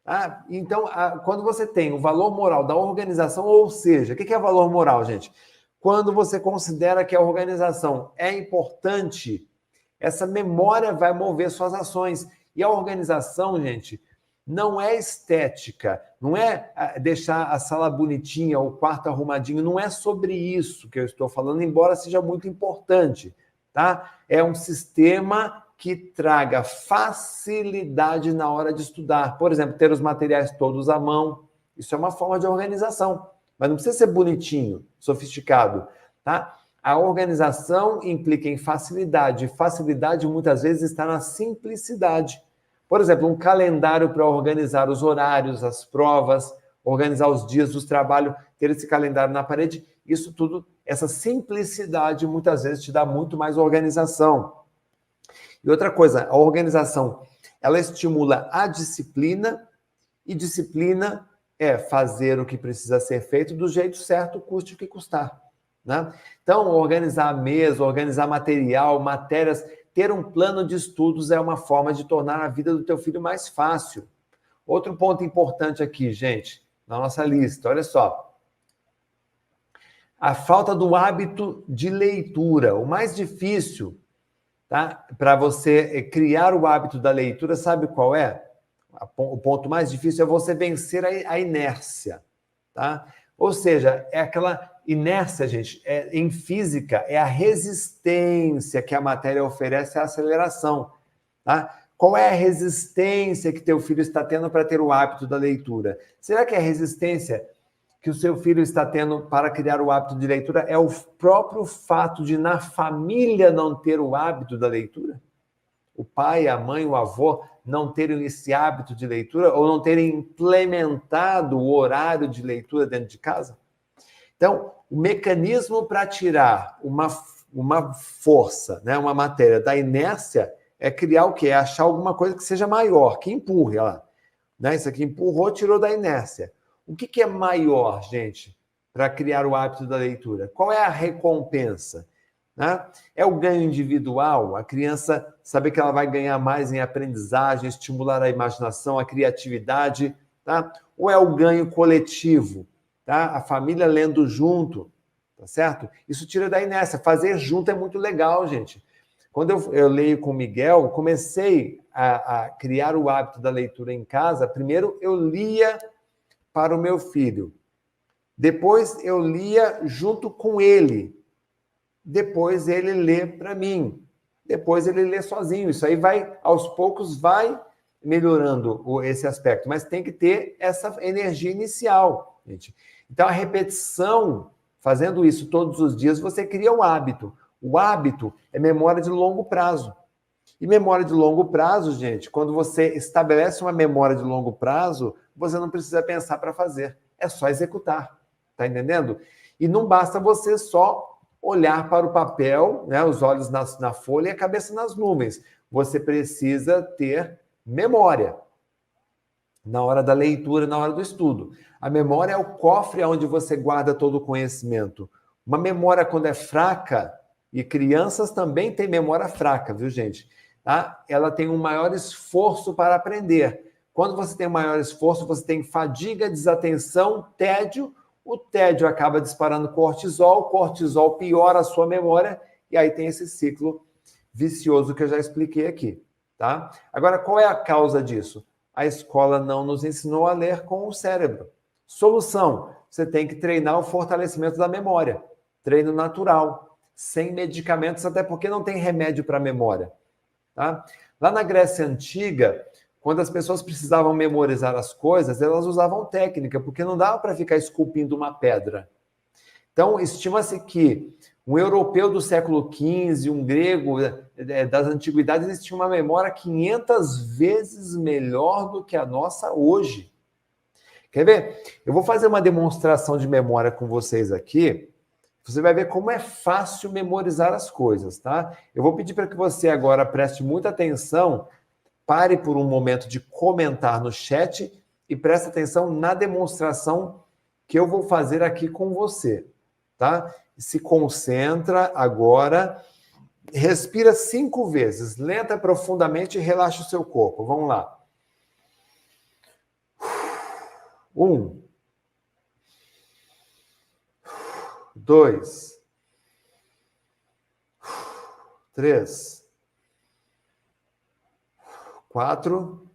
Ah, então, quando você tem o valor moral da organização, ou seja, o que é valor moral, gente? Quando você considera que a organização é importante, essa memória vai mover suas ações. E a organização, gente, não é estética, não é deixar a sala bonitinha, o quarto arrumadinho, não é sobre isso que eu estou falando, embora seja muito importante, tá? É um sistema que traga facilidade na hora de estudar. Por exemplo, ter os materiais todos à mão, isso é uma forma de organização, mas não precisa ser bonitinho, sofisticado, tá? A organização implica em facilidade, e facilidade muitas vezes está na simplicidade. Por exemplo, um calendário para organizar os horários, as provas, organizar os dias do trabalho, ter esse calendário na parede, isso tudo, essa simplicidade muitas vezes te dá muito mais organização. E outra coisa, a organização, ela estimula a disciplina, e disciplina é fazer o que precisa ser feito do jeito certo, custe o que custar. Né? Então, organizar a mesa, organizar material, matérias, ter um plano de estudos é uma forma de tornar a vida do teu filho mais fácil. Outro ponto importante aqui, gente, na nossa lista, olha só. A falta do hábito de leitura. O mais difícil, tá, para você criar o hábito da leitura, sabe qual é? O ponto mais difícil é você vencer a inércia. Tá? Ou seja, é aquela inércia, gente, em física, é a resistência que a matéria oferece à aceleração. Tá? Qual é a resistência que teu filho está tendo para ter o hábito da leitura? Será que a resistência que o seu filho está tendo para criar o hábito de leitura é o próprio fato de, na família, não ter o hábito da leitura? O pai, a mãe, o avô não terem esse hábito de leitura ou não terem implementado o horário de leitura dentro de casa? Então, o mecanismo para tirar uma força, né, uma matéria da inércia é criar o quê? É achar alguma coisa que seja maior, que empurre ela. Né? Isso aqui empurrou, tirou da inércia. O que é maior, gente, para criar o hábito da leitura? Qual é a recompensa? Né? É o ganho individual, a criança saber que ela vai ganhar mais em aprendizagem, estimular a imaginação, a criatividade, tá? Ou é o ganho coletivo, tá? A família lendo junto, tá certo? Isso tira da inércia. Fazer junto é muito legal, gente. Quando eu leio com o Miguel, comecei a criar o hábito da leitura em casa. Primeiro eu lia para o meu filho. Depois eu lia junto com ele. Depois ele lê para mim. Depois ele lê sozinho. Isso aí vai, aos poucos, vai melhorando esse aspecto. Mas tem que ter essa energia inicial, gente. Então, a repetição, fazendo isso todos os dias, você cria um hábito. O hábito é memória de longo prazo. E memória de longo prazo, gente, quando você estabelece uma memória de longo prazo, você não precisa pensar para fazer. É só executar. Tá entendendo? E não basta você só olhar para o papel, né, os olhos na folha e a cabeça nas nuvens. Você precisa ter memória na hora da leitura, na hora do estudo. A memória é o cofre onde você guarda todo o conhecimento. Uma memória, quando é fraca, e crianças também têm memória fraca, viu, gente? Tá? Ela tem um maior esforço para aprender. Quando você tem um maior esforço, você tem fadiga, desatenção, tédio. O tédio acaba disparando cortisol, cortisol piora a sua memória, e aí tem esse ciclo vicioso que eu já expliquei aqui, tá? Agora, qual é a causa disso? A escola não nos ensinou a ler com o cérebro. Solução: você tem que treinar o fortalecimento da memória. Treino natural, sem medicamentos, até porque não tem remédio para memória. Tá? Lá na Grécia Antiga, quando as pessoas precisavam memorizar as coisas, elas usavam técnica, porque não dava para ficar esculpindo uma pedra. Então, estima-se que um europeu do século XV, um grego das antiguidades, eles tinham uma memória 500 vezes melhor do que a nossa hoje. Quer ver? Eu vou fazer uma demonstração de memória com vocês aqui. Você vai ver como é fácil memorizar as coisas, tá? Eu vou pedir para que você agora preste muita atenção, pare por um momento de comentar no chat e preste atenção na demonstração que eu vou fazer aqui com você, tá? Se concentra agora, respira 5 vezes, lenta, profundamente e relaxa o seu corpo. Vamos lá. 1, 2, 3, 4,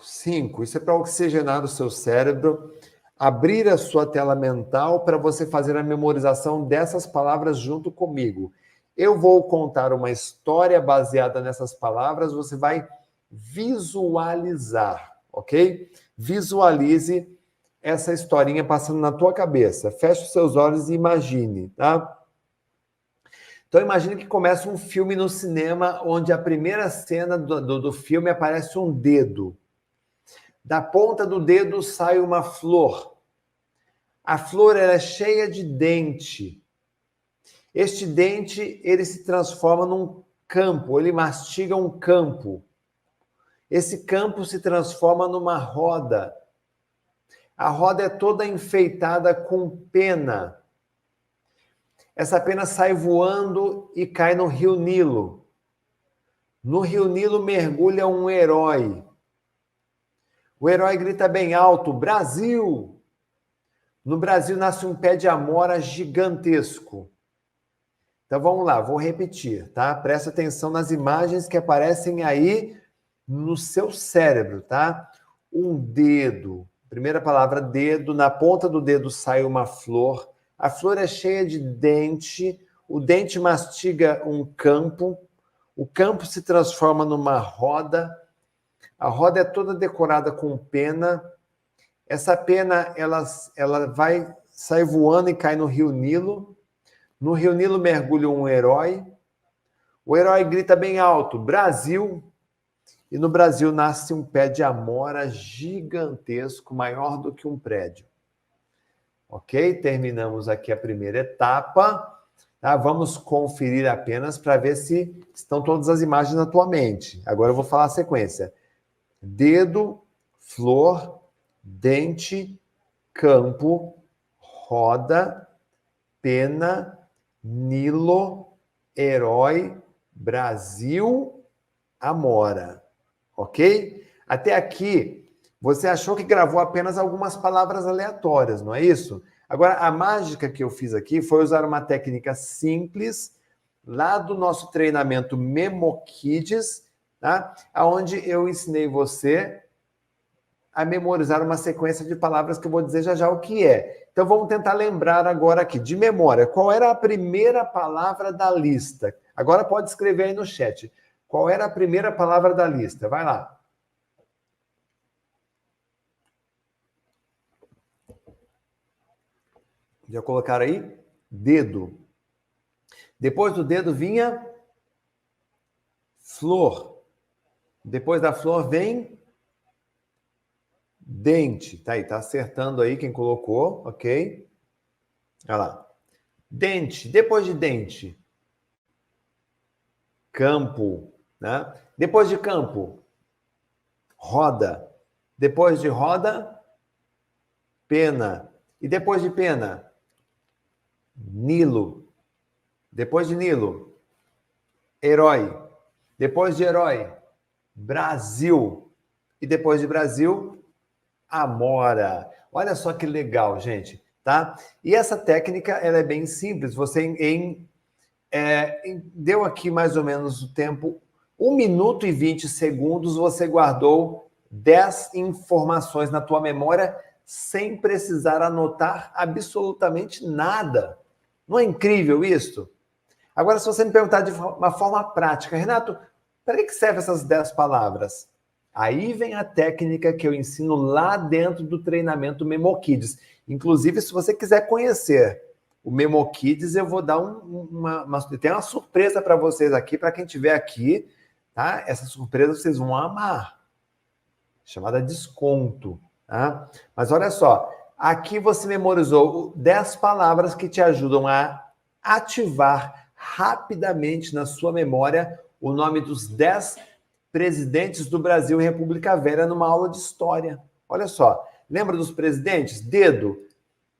5. Isso é para oxigenar o seu cérebro, abrir a sua tela mental para você fazer a memorização dessas palavras junto comigo. Eu vou contar uma história baseada nessas palavras, você vai visualizar, ok? Visualize essa historinha passando na tua cabeça. Feche os seus olhos e imagine, tá? Então imagine que começa um filme no cinema onde a primeira cena do filme aparece um dedo. Da ponta do dedo sai uma flor. A flor é cheia de dente. Este dente, ele se transforma num campo, ele mastiga um campo. Esse campo se transforma numa roda. A roda é toda enfeitada com pena. Essa pena sai voando e cai no Rio Nilo. No Rio Nilo mergulha um herói. O herói grita bem alto: Brasil! No Brasil nasce um pé de amora gigantesco. Então vamos lá, vou repetir, tá? Presta atenção nas imagens que aparecem aí no seu cérebro, tá? Um dedo. Primeira palavra, dedo. Na ponta do dedo sai uma flor. A flor é cheia de dente. O dente mastiga um campo. O campo se transforma numa roda. A roda é toda decorada com pena. Essa pena, ela sai voando e cai no Rio Nilo. No Rio Nilo mergulha um herói. O herói grita bem alto: Brasil! E no Brasil nasce um pé de amora gigantesco, maior do que um prédio. Ok? Terminamos aqui a primeira etapa. Tá? Vamos conferir apenas para ver se estão todas as imagens na tua mente. Agora eu vou falar a sequência. Dedo, flor, dente, campo, roda, pena, Nilo, herói, Brasil, amora. Ok? Até aqui, você achou que gravou apenas algumas palavras aleatórias, não é isso? Agora, a mágica que eu fiz aqui foi usar uma técnica simples, lá do nosso treinamento MemoKids, tá? Onde eu ensinei você a memorizar uma sequência de palavras que eu vou dizer já já o que é. Então, vamos tentar lembrar agora aqui, de memória, qual era a primeira palavra da lista? Agora pode escrever aí no chat. Qual era a primeira palavra da lista? Vai lá. Já colocaram aí? Dedo. Depois do dedo vinha flor. Depois da flor vem dente. Tá aí, tá acertando aí quem colocou, ok? Olha lá. Dente. Depois de dente. Campo. Né? Depois de campo. Roda. Depois de roda. Pena. E depois de pena. Nilo. Depois de Nilo. Herói. Depois de herói. Brasil. E depois de Brasil, Amora. Olha só que legal, gente, tá? E essa técnica, ela é bem simples. Você deu aqui mais ou menos o tempo, 1 minuto e 20 segundos, você guardou 10 informações na tua memória sem precisar anotar absolutamente nada. Não é incrível isso? Agora, se você me perguntar de uma forma prática, Renato, para que servem essas 10 palavras? Aí vem a técnica que eu ensino lá dentro do treinamento MemoKids. Inclusive, se você quiser conhecer o MemoKids, eu vou dar tem uma surpresa para vocês aqui, para quem estiver aqui, tá? Essa surpresa vocês vão amar. Chamada desconto, tá? Mas olha só, aqui você memorizou 10 palavras que te ajudam a ativar rapidamente na sua memória o nome dos 10 presidentes do Brasil e República Velha numa aula de história. Olha só, lembra dos presidentes? Dedo,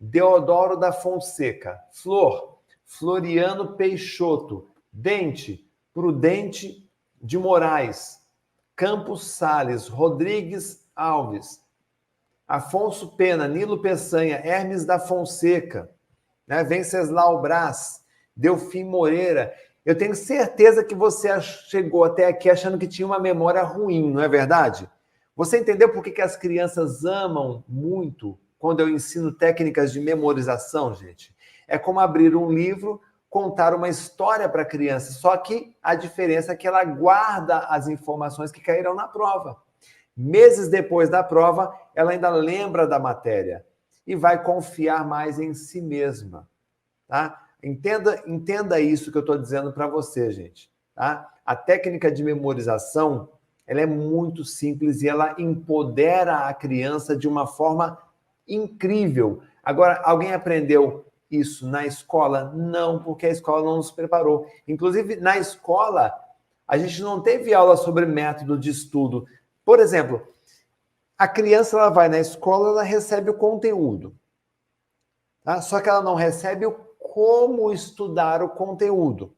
Deodoro da Fonseca. Flor, Floriano Peixoto. Dente, Prudente de Moraes. Campos Sales, Rodrigues Alves. Afonso Pena, Nilo Peçanha, Hermes da Fonseca, né? Venceslau Braz, Delfim Moreira. Eu tenho certeza que você chegou até aqui achando que tinha uma memória ruim, não é verdade? Você entendeu por que as crianças amam muito quando eu ensino técnicas de memorização, gente? É como abrir um livro, contar uma história para a criança, só que a diferença é que ela guarda as informações que caíram na prova. Meses depois da prova, ela ainda lembra da matéria e vai confiar mais em si mesma, tá? Entenda isso que eu estou dizendo para você, gente. Tá? A técnica de memorização, ela é muito simples e ela empodera a criança de uma forma incrível. Agora, alguém aprendeu isso na escola? Não, porque a escola não nos preparou. Inclusive, na escola, a gente não teve aula sobre método de estudo. Por exemplo, a criança ela vai na escola, ela recebe o conteúdo. Tá? Só que ela não recebe como estudar o conteúdo.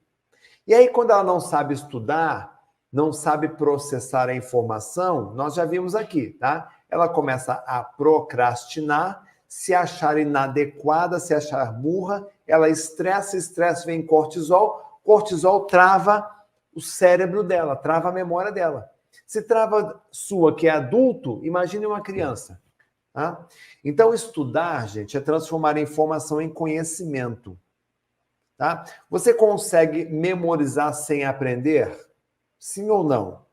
E aí, quando ela não sabe estudar, não sabe processar a informação, nós já vimos aqui, tá? Ela começa a procrastinar, se achar inadequada, se achar burra, ela estressa, vem cortisol trava o cérebro dela, trava a memória dela. Se trava sua, que é adulto, imagine uma criança. Tá? Então, estudar, gente, é transformar a informação em conhecimento. Tá? Você consegue memorizar sem aprender? Sim ou não?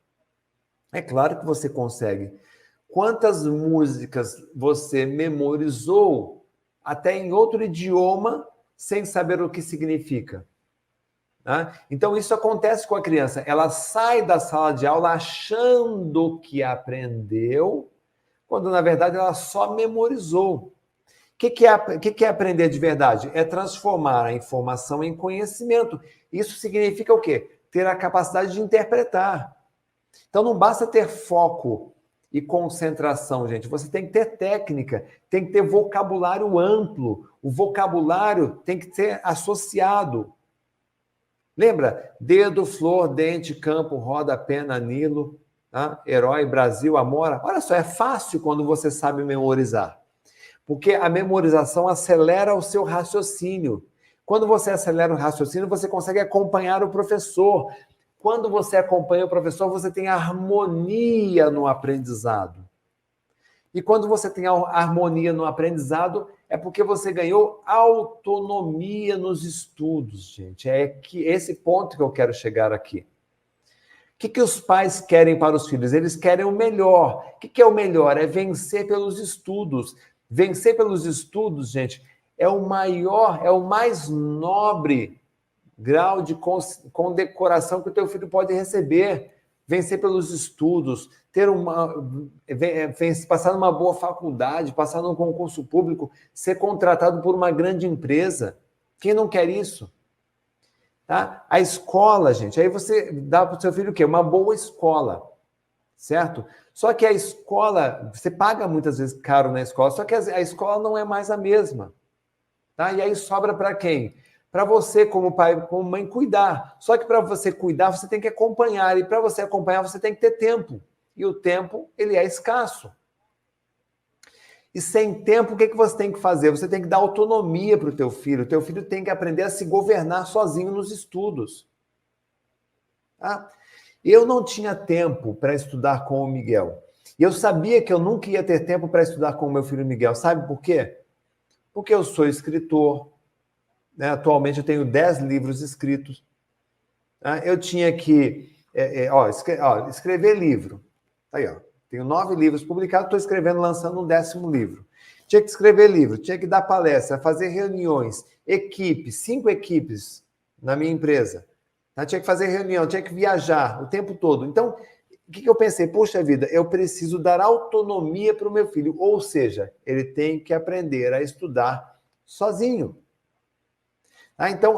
É claro que você consegue. Quantas músicas você memorizou até em outro idioma sem saber o que significa? Tá? Então, isso acontece com a criança. Ela sai da sala de aula achando que aprendeu, quando, na verdade, ela só memorizou. O que é aprender de verdade? É transformar a informação em conhecimento. Isso significa o quê? Ter a capacidade de interpretar. Então, não basta ter foco e concentração, gente. Você tem que ter técnica, tem que ter vocabulário amplo. O vocabulário tem que ser associado. Lembra? Dedo, flor, dente, campo, roda, pena, Nilo, tá? Herói, Brasil, Amora. Olha só, é fácil quando você sabe memorizar. Porque a memorização acelera o seu raciocínio. Quando você acelera o raciocínio, você consegue acompanhar o professor. Quando você acompanha o professor, você tem harmonia no aprendizado. E quando você tem harmonia no aprendizado, é porque você ganhou autonomia nos estudos, gente. É que esse ponto que eu quero chegar aqui. O que os pais querem para os filhos? Eles querem o melhor. O que é o melhor? É vencer pelos estudos. Vencer pelos estudos, gente, é o mais nobre grau de condecoração que o teu filho pode receber. vencer pelos estudos, passar numa boa faculdade, passar num concurso público, ser contratado por uma grande empresa. Quem não quer isso? Tá? A escola, gente, aí você dá para o seu filho o quê? Uma boa escola, certo? Só que a escola, você paga muitas vezes caro na escola, só que a escola não é mais a mesma. Tá? E aí sobra para quem? Para você, como pai, como mãe, cuidar. Só que para você cuidar, você tem que acompanhar. E para você acompanhar, você tem que ter tempo. E o tempo, ele é escasso. E sem tempo, o que você tem que fazer? Você tem que dar autonomia para o teu filho. O teu filho tem que aprender a se governar sozinho nos estudos. Tá? Eu não tinha tempo para estudar com o Miguel. E eu sabia que eu nunca ia ter tempo para estudar com o meu filho Miguel. Sabe por quê? Porque eu sou escritor. Né? Atualmente eu tenho 10 livros escritos. Tá? Eu tinha que escrever livro. Aí, ó. Tenho 9 livros publicados, estou escrevendo, lançando um 10º livro. Tinha que escrever livro, tinha que dar palestra, fazer reuniões, 5 equipes na minha empresa. Tá? Tinha que fazer reunião, tinha que viajar o tempo todo. Então, o que eu pensei? Poxa vida, eu preciso dar autonomia para o meu filho. Ou seja, ele tem que aprender a estudar sozinho. Tá? Então,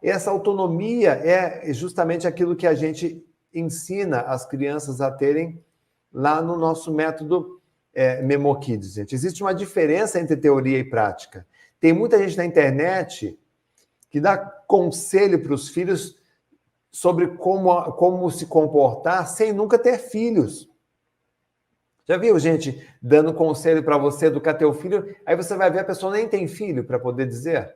essa autonomia é justamente aquilo que a gente ensina as crianças a terem lá no nosso método MemoKids, gente. Existe uma diferença entre teoria e prática. Tem muita gente na internet que dá conselho para os filhos sobre como se comportar sem nunca ter filhos. Já viu gente dando conselho para você educar teu filho? Aí você vai ver a pessoa nem tem filho para poder dizer.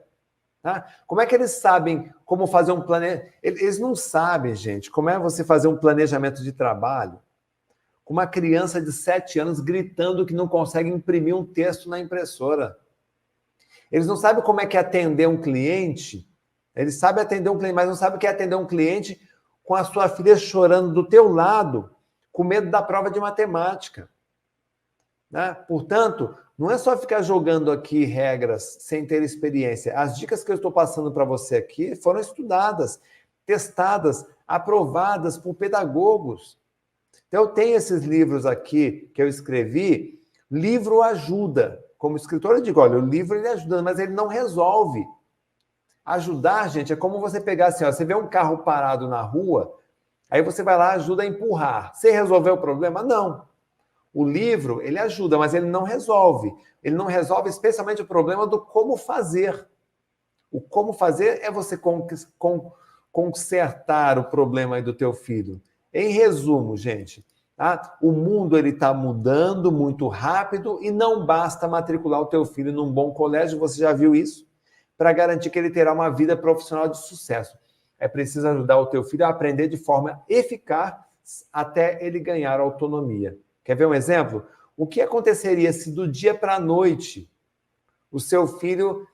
Tá? Como é que eles sabem como fazer um planejamento? Eles não sabem, gente, como é você fazer um planejamento de trabalho com uma criança de 7 anos gritando que não consegue imprimir um texto na impressora. Eles não sabem como é que é atender um cliente. Eles sabem atender um cliente, mas não sabem o que é atender um cliente com a sua filha chorando do teu lado, com medo da prova de matemática. Né? Portanto, não é só ficar jogando aqui regras sem ter experiência. As dicas que eu estou passando para você aqui foram estudadas, testadas, aprovadas por pedagogos. Então, eu tenho esses livros aqui que eu escrevi. Livro ajuda. Como escritor, eu digo, olha, o livro ele ajuda, mas ele não resolve. Ajudar, gente, é como você pegar assim, ó, você vê um carro parado na rua, aí você vai lá e ajuda a empurrar. Você resolveu o problema? Não. O livro, ele ajuda, mas ele não resolve. Ele não resolve especialmente o problema do como fazer. O como fazer é você consertar o problema aí do teu filho. Em resumo, gente, tá? O mundo está mudando muito rápido e não basta matricular o teu filho num bom colégio, você já viu isso? Para garantir que ele terá uma vida profissional de sucesso. É preciso ajudar o teu filho a aprender de forma eficaz até ele ganhar autonomia. Quer ver um exemplo? O que aconteceria se do dia para a noite o seu filho,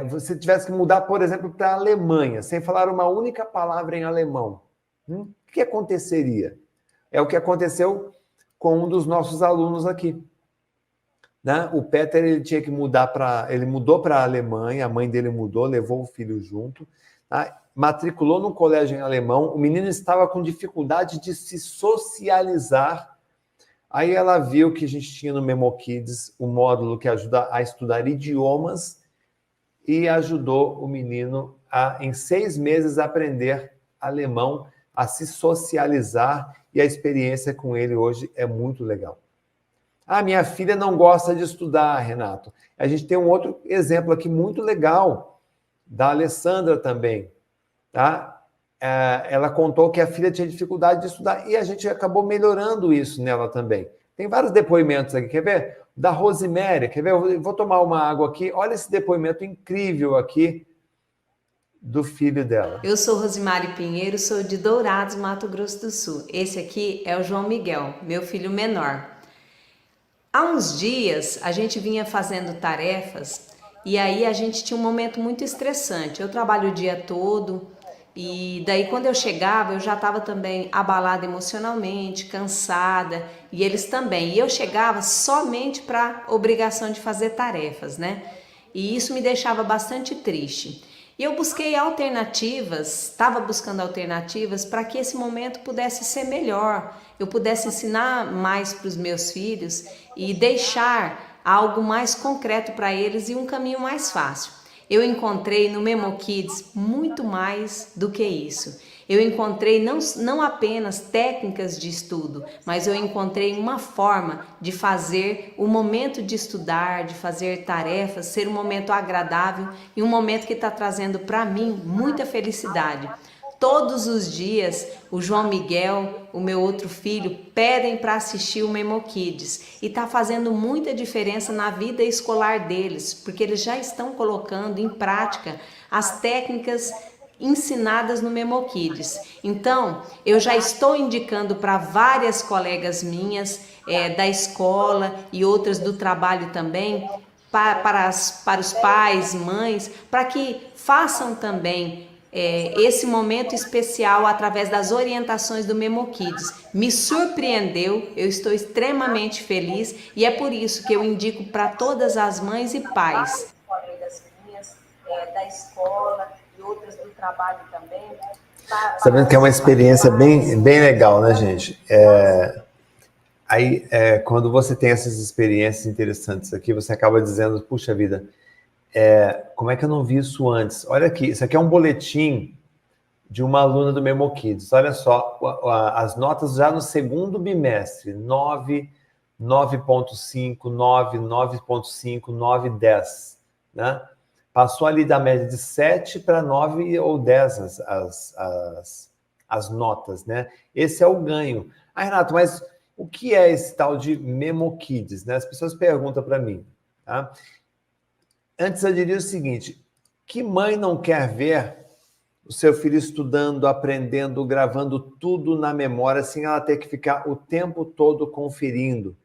você tivesse que mudar, por exemplo, para a Alemanha, sem falar uma única palavra em alemão? O que aconteceria? É o que aconteceu com um dos nossos alunos aqui. Né? O Peter ele tinha que mudar ele mudou para a Alemanha, a mãe dele mudou, levou o filho junto, tá? Matriculou num colégio em alemão, o menino estava com dificuldade de se socializar. Aí ela viu que a gente tinha no MemoKids o módulo que ajuda a estudar idiomas e ajudou o menino a, em 6 meses, aprender alemão, a se socializar, e a experiência com ele hoje é muito legal. Ah, minha filha não gosta de estudar, Renato. A gente tem um outro exemplo aqui muito legal, da Alessandra também. Tá? Ela contou que a filha tinha dificuldade de estudar e a gente acabou melhorando isso nela também. Tem vários depoimentos aqui, quer ver? Da Rosemary, quer ver? Eu vou tomar uma água aqui. Olha esse depoimento incrível aqui do filho dela. Eu sou Rosemary Pinheiro, sou de Dourados, Mato Grosso do Sul. Esse aqui é o João Miguel, meu filho menor. Há uns dias a gente vinha fazendo tarefas e aí a gente tinha um momento muito estressante. Eu trabalho o dia todo e daí quando eu chegava eu já estava também abalada emocionalmente, cansada, e eles também. E eu chegava somente para obrigação de fazer tarefas, né? E isso me deixava bastante triste. E eu busquei alternativas, estava buscando alternativas para que esse momento pudesse ser melhor, eu pudesse ensinar mais para os meus filhos e deixar algo mais concreto para eles e um caminho mais fácil. Eu encontrei no Memo Kids muito mais do que isso. Eu encontrei não apenas técnicas de estudo, mas eu encontrei uma forma de fazer o momento de estudar, de fazer tarefas, ser um momento agradável e um momento que está trazendo para mim muita felicidade. Todos os dias, o João Miguel, o meu outro filho, pedem para assistir o Memo Kids e está fazendo muita diferença na vida escolar deles, porque eles já estão colocando em prática as técnicas ensinadas no Memo Kids. Então, eu já estou indicando para várias colegas minhas da escola e outras do trabalho também, para os pais, mães, para que façam também esse momento especial através das orientações do Memo Kids. Me surpreendeu, eu estou extremamente feliz e é por isso que eu indico para todas as mães e pais. Colegas minhas da escola e outras do trabalho também. Sabendo que é uma experiência bem legal, né, gente? Quando você tem essas experiências interessantes aqui, você acaba dizendo, puxa vida, como é que eu não vi isso antes? Olha aqui, isso aqui é um boletim de uma aluna do Memo Kids. Olha só, as notas já no segundo bimestre, 9, 9.5, 9, 9.5, 9, 10, né? Passou ali da média de 7 para 9 ou 10 as notas, né? Esse é o ganho. Ah, Renato, mas o que é esse tal de Memo Kids, né? As pessoas perguntam para mim, tá? Antes eu diria o seguinte, que mãe não quer ver o seu filho estudando, aprendendo, gravando tudo na memória, sem ela ter que ficar o tempo todo conferindo?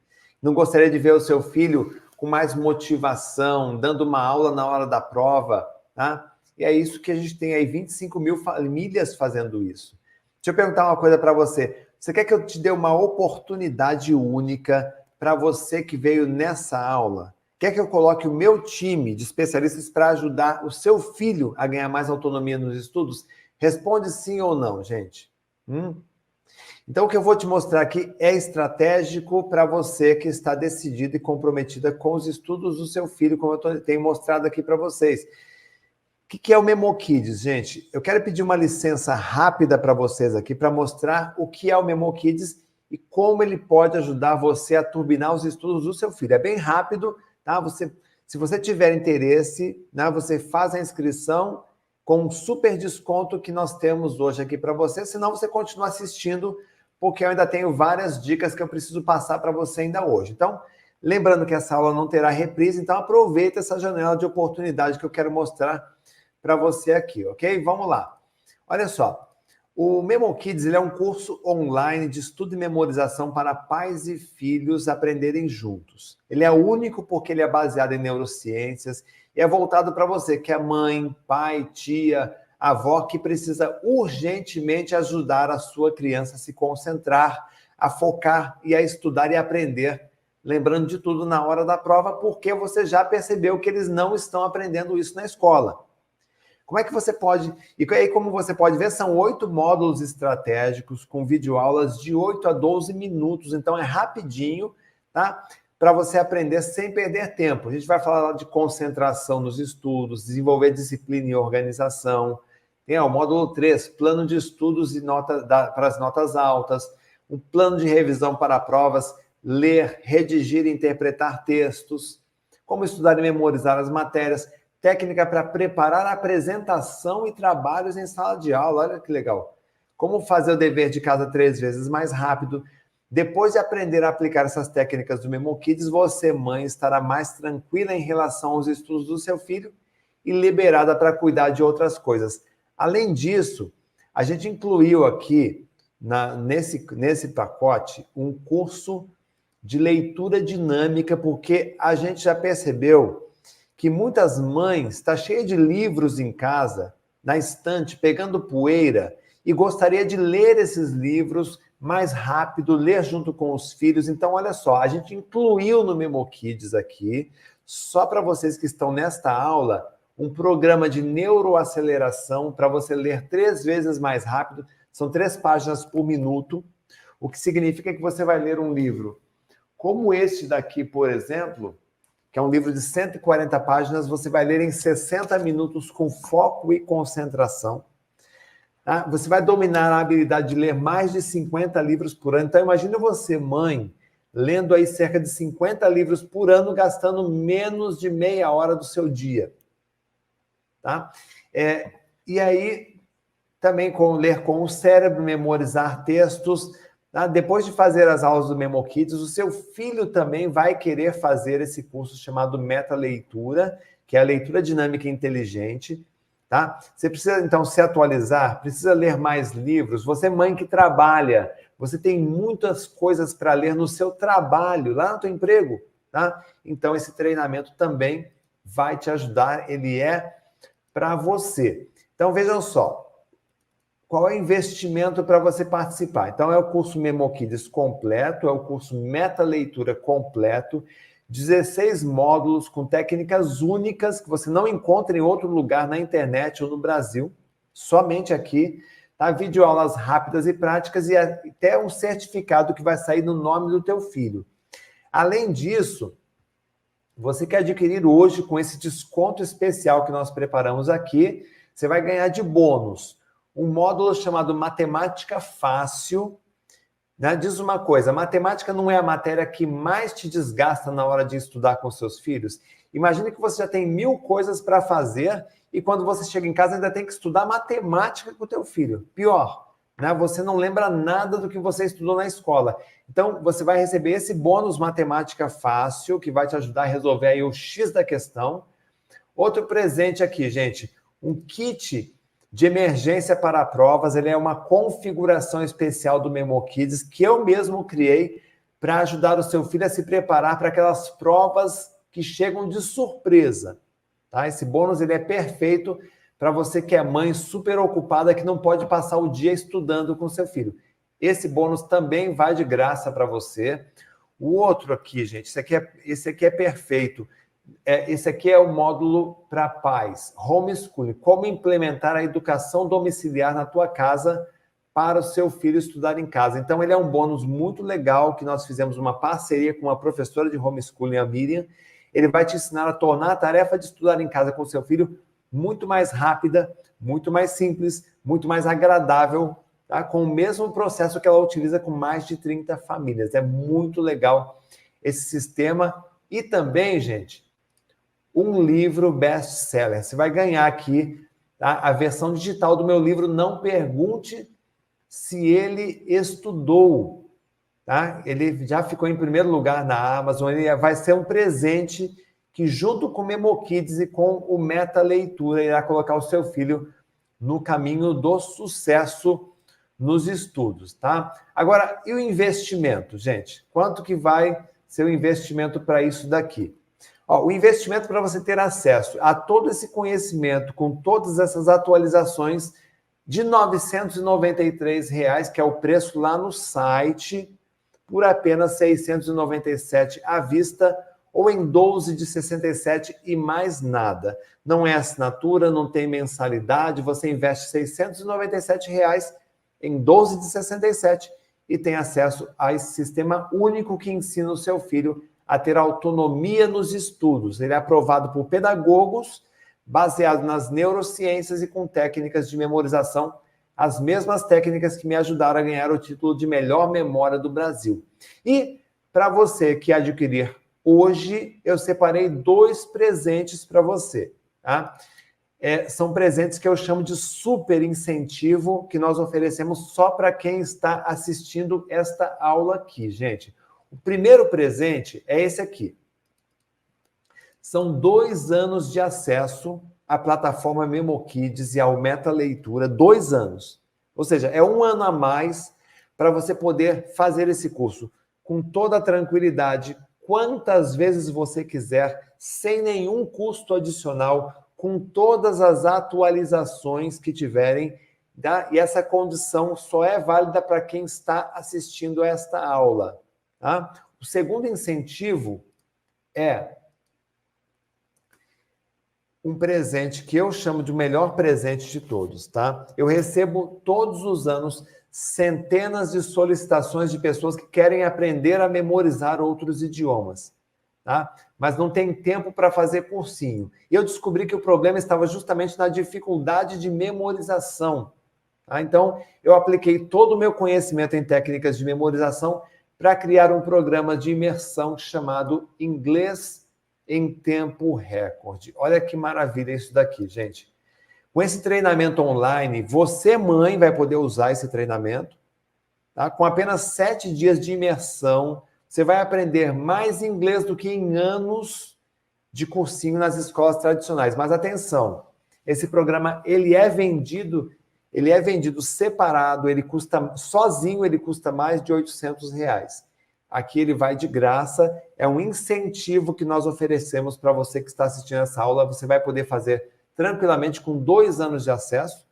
Não gostaria de ver o seu filho com mais motivação, dando uma aula na hora da prova, tá? E é isso que a gente tem aí, 25 mil famílias fazendo isso. Deixa eu perguntar uma coisa para você. Você quer que eu te dê uma oportunidade única para você que veio nessa aula? Quer que eu coloque o meu time de especialistas para ajudar o seu filho a ganhar mais autonomia nos estudos? Responde sim ou não, gente. Então, o que eu vou te mostrar aqui é estratégico para você que está decidida e comprometida com os estudos do seu filho, como eu tenho mostrado aqui para vocês. O que é o Memo Kids, gente? Eu quero pedir uma licença rápida para vocês aqui para mostrar o que é o Memo Kids e como ele pode ajudar você a turbinar os estudos do seu filho. É bem rápido, tá? Se você tiver interesse, né, você faz a inscrição com um super desconto que nós temos hoje aqui para você, senão você continua assistindo, porque eu ainda tenho várias dicas que eu preciso passar para você ainda hoje. Então, lembrando que essa aula não terá reprise, então aproveita essa janela de oportunidade que eu quero mostrar para você aqui, ok? Vamos lá. Olha só, o Memo Kids ele é um curso online de estudo e memorização para pais e filhos aprenderem juntos. Ele é único porque ele é baseado em neurociências e é voltado para você que é mãe, pai, tia, avó, que precisa urgentemente ajudar a sua criança a se concentrar, a focar e a estudar e aprender, lembrando de tudo na hora da prova, porque você já percebeu que eles não estão aprendendo isso na escola. Como é que você pode... E aí, como você pode ver, são 8 módulos estratégicos com videoaulas de 8 a 12 minutos. Então, é rapidinho, tá? Para você aprender sem perder tempo. A gente vai falar de concentração nos estudos, desenvolver disciplina e organização. Tem o módulo 3, plano de estudos e para as notas altas. Um plano de revisão para provas, ler, redigir e interpretar textos. Como estudar e memorizar as matérias. Técnica para preparar a apresentação e trabalhos em sala de aula. Olha que legal. Como fazer o dever de casa 3 vezes mais rápido. Depois de aprender a aplicar essas técnicas do Memo Kids, você, mãe, estará mais tranquila em relação aos estudos do seu filho e liberada para cuidar de outras coisas. Além disso, a gente incluiu aqui, nesse pacote, um curso de leitura dinâmica, porque a gente já percebeu que muitas mães estão cheias de livros em casa, na estante, pegando poeira, e gostaria de ler esses livros mais rápido, ler junto com os filhos. Então, olha só, a gente incluiu no Memo Kids aqui, só para vocês que estão nesta aula, um programa de neuroaceleração para você ler 3 vezes mais rápido. São 3 páginas por minuto, o que significa que você vai ler um livro como este daqui, por exemplo, que é um livro de 140 páginas, você vai ler em 60 minutos com foco e concentração. Tá? Você vai dominar a habilidade de ler mais de 50 livros por ano. Então, imagine você, mãe, lendo aí cerca de 50 livros por ano, gastando menos de meia hora do seu dia. Tá? E aí, também ler com o cérebro, memorizar textos. Tá? Depois de fazer as aulas do Memo Kids, o seu filho também vai querer fazer esse curso chamado Meta Leitura, que é a leitura dinâmica inteligente. Tá? Você precisa, então, se atualizar, precisa ler mais livros. Você, mãe que trabalha, você tem muitas coisas para ler no seu trabalho, lá no teu emprego. Tá? Então, esse treinamento também vai te ajudar, ele é para você. Então, vejam só, qual é o investimento para você participar? Então, é o curso Memo Kids completo, é o curso Meta Leitura completo, 16 módulos com técnicas únicas que você não encontra em outro lugar na internet ou no Brasil, somente aqui, tá? Videoaulas rápidas e práticas e até um certificado que vai sair no nome do teu filho. Além disso, você quer adquirir hoje com esse desconto especial que nós preparamos aqui, você vai ganhar de bônus um módulo chamado Matemática Fácil. Né? Diz uma coisa, matemática não é a matéria que mais te desgasta na hora de estudar com seus filhos? Imagine que você já tem 1000 coisas para fazer e quando você chega em casa ainda tem que estudar matemática com o teu filho. Pior, né? Você não lembra nada do que você estudou na escola. Então, você vai receber esse bônus Matemática Fácil, que vai te ajudar a resolver aí o X da questão. Outro presente aqui, gente, um kit de emergência para provas. Ele é uma configuração especial do Memo Kids que eu mesmo criei para ajudar o seu filho a se preparar para aquelas provas que chegam de surpresa. Tá? Esse bônus ele é perfeito para você que é mãe super ocupada que não pode passar o dia estudando com seu filho. Esse bônus também vai de graça para você. O outro aqui, gente, esse aqui é perfeito. Esse aqui é o módulo para pais, homeschooling, como implementar a educação domiciliar na tua casa para o seu filho estudar em casa. Então, ele é um bônus muito legal que nós fizemos uma parceria com uma professora de homeschooling, a Miriam. Ele vai te ensinar a tornar a tarefa de estudar em casa com o seu filho muito mais rápida, muito mais simples, muito mais agradável, tá? Com o mesmo processo que ela utiliza com mais de 30 famílias. É muito legal esse sistema. E também, gente, um livro best-seller. Você vai ganhar aqui, tá? A versão digital do meu livro Não Pergunte Se Ele Estudou. Tá? Ele já ficou em primeiro lugar na Amazon. Ele vai ser um presente que, junto com o Memo Kids e com o Meta Leitura, irá colocar o seu filho no caminho do sucesso nos estudos. Tá? Agora, e o investimento, gente? Quanto que vai ser o investimento para isso daqui? O investimento para você ter acesso a todo esse conhecimento, com todas essas atualizações, de R$ 993, que é o preço lá no site, por apenas R$ 697 à vista, ou em 12 de 67 e mais nada. Não é assinatura, não tem mensalidade, você investe R$ 697 em 12 de 67 e tem acesso a esse sistema único que ensina o seu filho a ter autonomia nos estudos. Ele é aprovado por pedagogos, baseado nas neurociências e com técnicas de memorização, as mesmas técnicas que me ajudaram a ganhar o título de melhor memória do Brasil. E, para você que adquirir hoje, eu separei 2 presentes para você. Tá? São presentes que eu chamo de super incentivo, que nós oferecemos só para quem está assistindo esta aula aqui, gente. O primeiro presente é esse aqui. São 2 anos de acesso à plataforma Memo Kids e ao Meta Leitura, 2 anos. Ou seja, é 1 ano a mais para você poder fazer esse curso com toda a tranquilidade, quantas vezes você quiser, sem nenhum custo adicional, com todas as atualizações que tiverem. Tá? E essa condição só é válida para quem está assistindo a esta aula. Tá? O segundo incentivo é um presente que eu chamo de o melhor presente de todos, tá? Eu recebo todos os anos centenas de solicitações de pessoas que querem aprender a memorizar outros idiomas, tá? Mas não tem tempo para fazer cursinho. E eu descobri que o problema estava justamente na dificuldade de memorização, tá? Então, eu apliquei todo o meu conhecimento em técnicas de memorização para criar um programa de imersão chamado Inglês em Tempo Recorde. Olha que maravilha isso daqui, gente. Com esse treinamento online, você, mãe, vai poder usar esse treinamento, tá? Com apenas 7 dias de imersão, você vai aprender mais inglês do que em anos de cursinho nas escolas tradicionais. Mas atenção, esse programa ele é vendido separado, ele custa sozinho, ele custa mais de R$800. Aqui ele vai de graça, é um incentivo que nós oferecemos para você que está assistindo essa aula. Você vai poder fazer tranquilamente com 2 anos de acesso,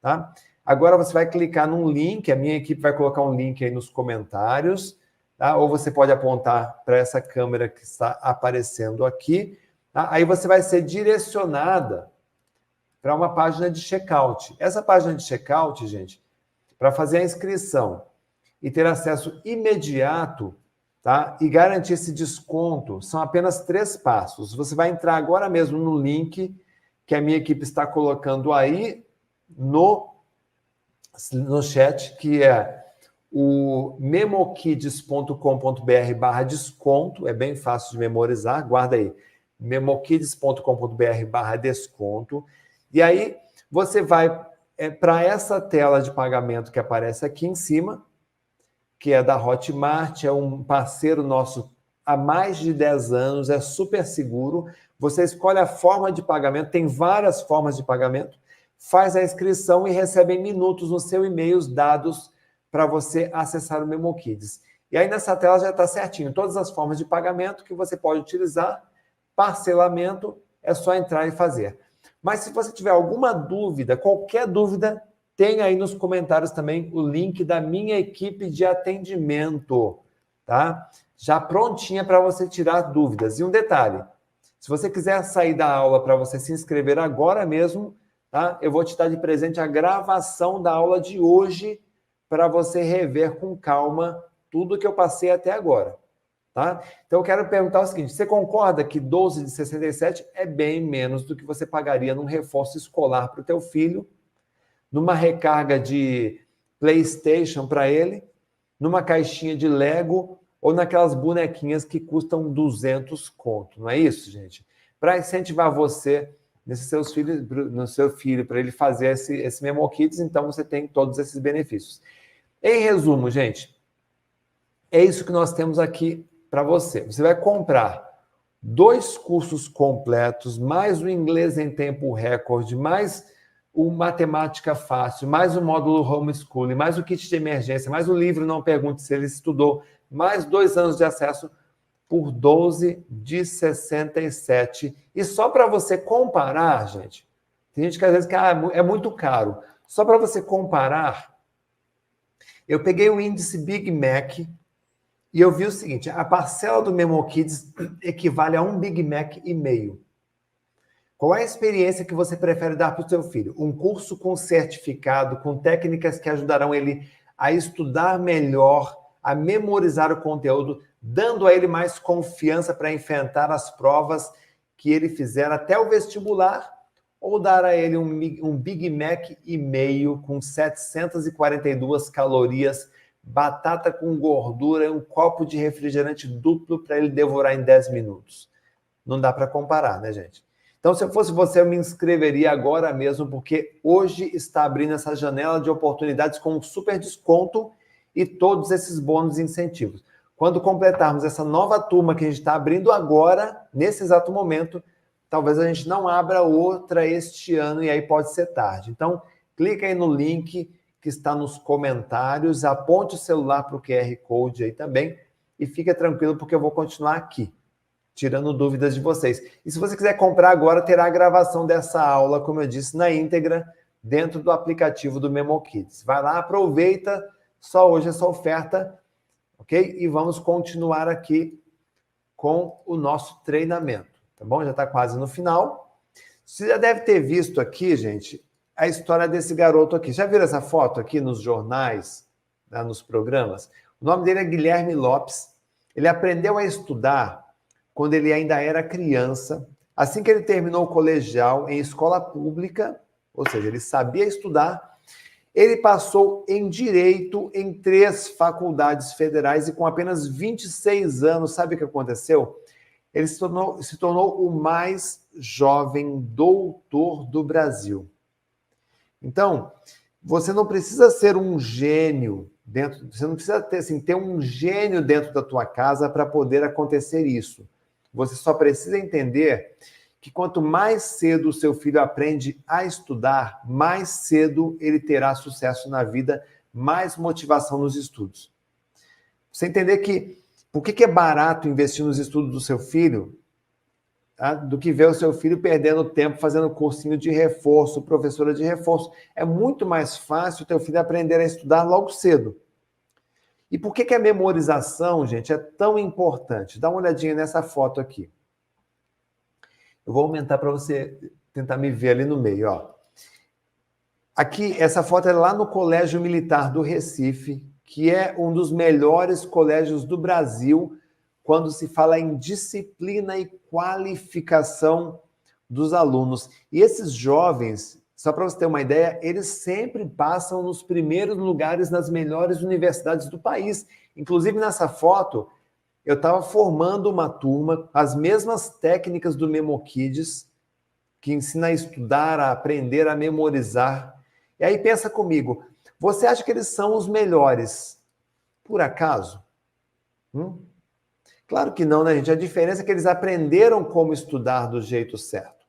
tá? Agora você vai clicar num link, a minha equipe vai colocar um link aí nos comentários, tá? Ou você pode apontar para essa câmera que está aparecendo aqui, tá? Aí você vai ser direcionada para uma página de checkout. Essa página de checkout, gente, para fazer a inscrição e ter acesso imediato, tá? E garantir esse desconto, são apenas 3 passos. Você vai entrar agora mesmo no link que a minha equipe está colocando aí no chat, que é o memokids.com.br/desconto, é bem fácil de memorizar, guarda aí, memokids.com.br/desconto, e aí você vai para essa tela de pagamento que aparece aqui em cima, que é da Hotmart, é um parceiro nosso há mais de 10 anos, é super seguro. Você escolhe a forma de pagamento, tem várias formas de pagamento, faz a inscrição e recebe em minutos no seu e-mail os dados para você acessar o MemoKids. E aí nessa tela já está certinho, todas as formas de pagamento que você pode utilizar, parcelamento, é só entrar e fazer. Mas se você tiver alguma dúvida, qualquer dúvida, tem aí nos comentários também o link da minha equipe de atendimento, tá? Já prontinha para você tirar dúvidas. E um detalhe, se você quiser sair da aula para você se inscrever agora mesmo, tá? Eu vou te dar de presente a gravação da aula de hoje para você rever com calma tudo que eu passei até agora, tá? Então eu quero perguntar o seguinte, você concorda que 12 de 67 é bem menos do que você pagaria num reforço escolar para o teu filho, numa recarga de PlayStation para ele, numa caixinha de Lego ou naquelas bonequinhas que custam 200 conto, não é isso, gente? Para incentivar você no seu filho, para ele fazer esse MemoKids, então você tem todos esses benefícios. Em resumo, gente, é isso que nós temos aqui para você. Você vai comprar 2 cursos completos, mais o inglês em tempo recorde, mais o Matemática Fácil, mais o módulo Homeschooling, mais o kit de emergência, mais o livro Não Pergunte Se Ele Estudou, mais 2 anos de acesso por 12 de 67. E só para você comparar, gente, tem gente que às vezes é muito caro. Só para você comparar, eu peguei o índice Big Mac e eu vi o seguinte, a parcela do MemoKids equivale a 1 Big Mac e meio. Qual é a experiência que você prefere dar para o seu filho? Um curso com certificado, com técnicas que ajudarão ele a estudar melhor, a memorizar o conteúdo, dando a ele mais confiança para enfrentar as provas que ele fizer até o vestibular, ou dar a ele um Big Mac e meio com 742 calorias, batata com gordura e um copo de refrigerante duplo para ele devorar em 10 minutos. Não dá para comparar, né, gente? Então, se eu fosse você, eu me inscreveria agora mesmo, porque hoje está abrindo essa janela de oportunidades com um super desconto e todos esses bônus e incentivos. Quando completarmos essa nova turma que a gente está abrindo agora, nesse exato momento, talvez a gente não abra outra este ano e aí pode ser tarde. Então, clica aí no link que está nos comentários, aponte o celular para o QR Code aí também e fica tranquilo porque eu vou continuar aqui, tirando dúvidas de vocês. E se você quiser comprar agora, terá a gravação dessa aula, como eu disse, na íntegra, dentro do aplicativo do MemoKids. Vai lá, aproveita, só hoje essa oferta, ok? E vamos continuar aqui com o nosso treinamento, tá bom? Já está quase no final. Você já deve ter visto aqui, gente, a história desse garoto aqui. Já viram essa foto aqui nos jornais, né, nos programas? O nome dele é Guilherme Lopes. Ele aprendeu a estudar quando ele ainda era criança. Assim que ele terminou o colegial em escola pública, ou seja, ele sabia estudar, ele passou em Direito em 3 faculdades federais e com apenas 26 anos, sabe o que aconteceu? Ele se tornou o mais jovem doutor do Brasil. Então, você não precisa ser um gênio você não precisa ter um gênio dentro da tua casa para poder acontecer isso. Você só precisa entender que quanto mais cedo o seu filho aprende a estudar, mais cedo ele terá sucesso na vida, mais motivação nos estudos. Você entender que por que é barato investir nos estudos do seu filho, tá? Do que ver o seu filho perdendo tempo fazendo cursinho de reforço, professora de reforço. É muito mais fácil o teu filho aprender a estudar logo cedo. E por que a memorização, gente, é tão importante? Dá uma olhadinha nessa foto aqui. Eu vou aumentar para você tentar me ver ali no meio, ó. Aqui, essa foto é lá no Colégio Militar do Recife, que é um dos melhores colégios do Brasil quando se fala em disciplina e qualificação dos alunos. E esses jovens, só para você ter uma ideia, eles sempre passam nos primeiros lugares nas melhores universidades do país. Inclusive, nessa foto, eu estava formando uma turma, as mesmas técnicas do MemoKids, que ensina a estudar, a aprender, a memorizar. E aí pensa comigo, você acha que eles são os melhores, por acaso? Claro que não, né, gente? A diferença é que eles aprenderam como estudar do jeito certo.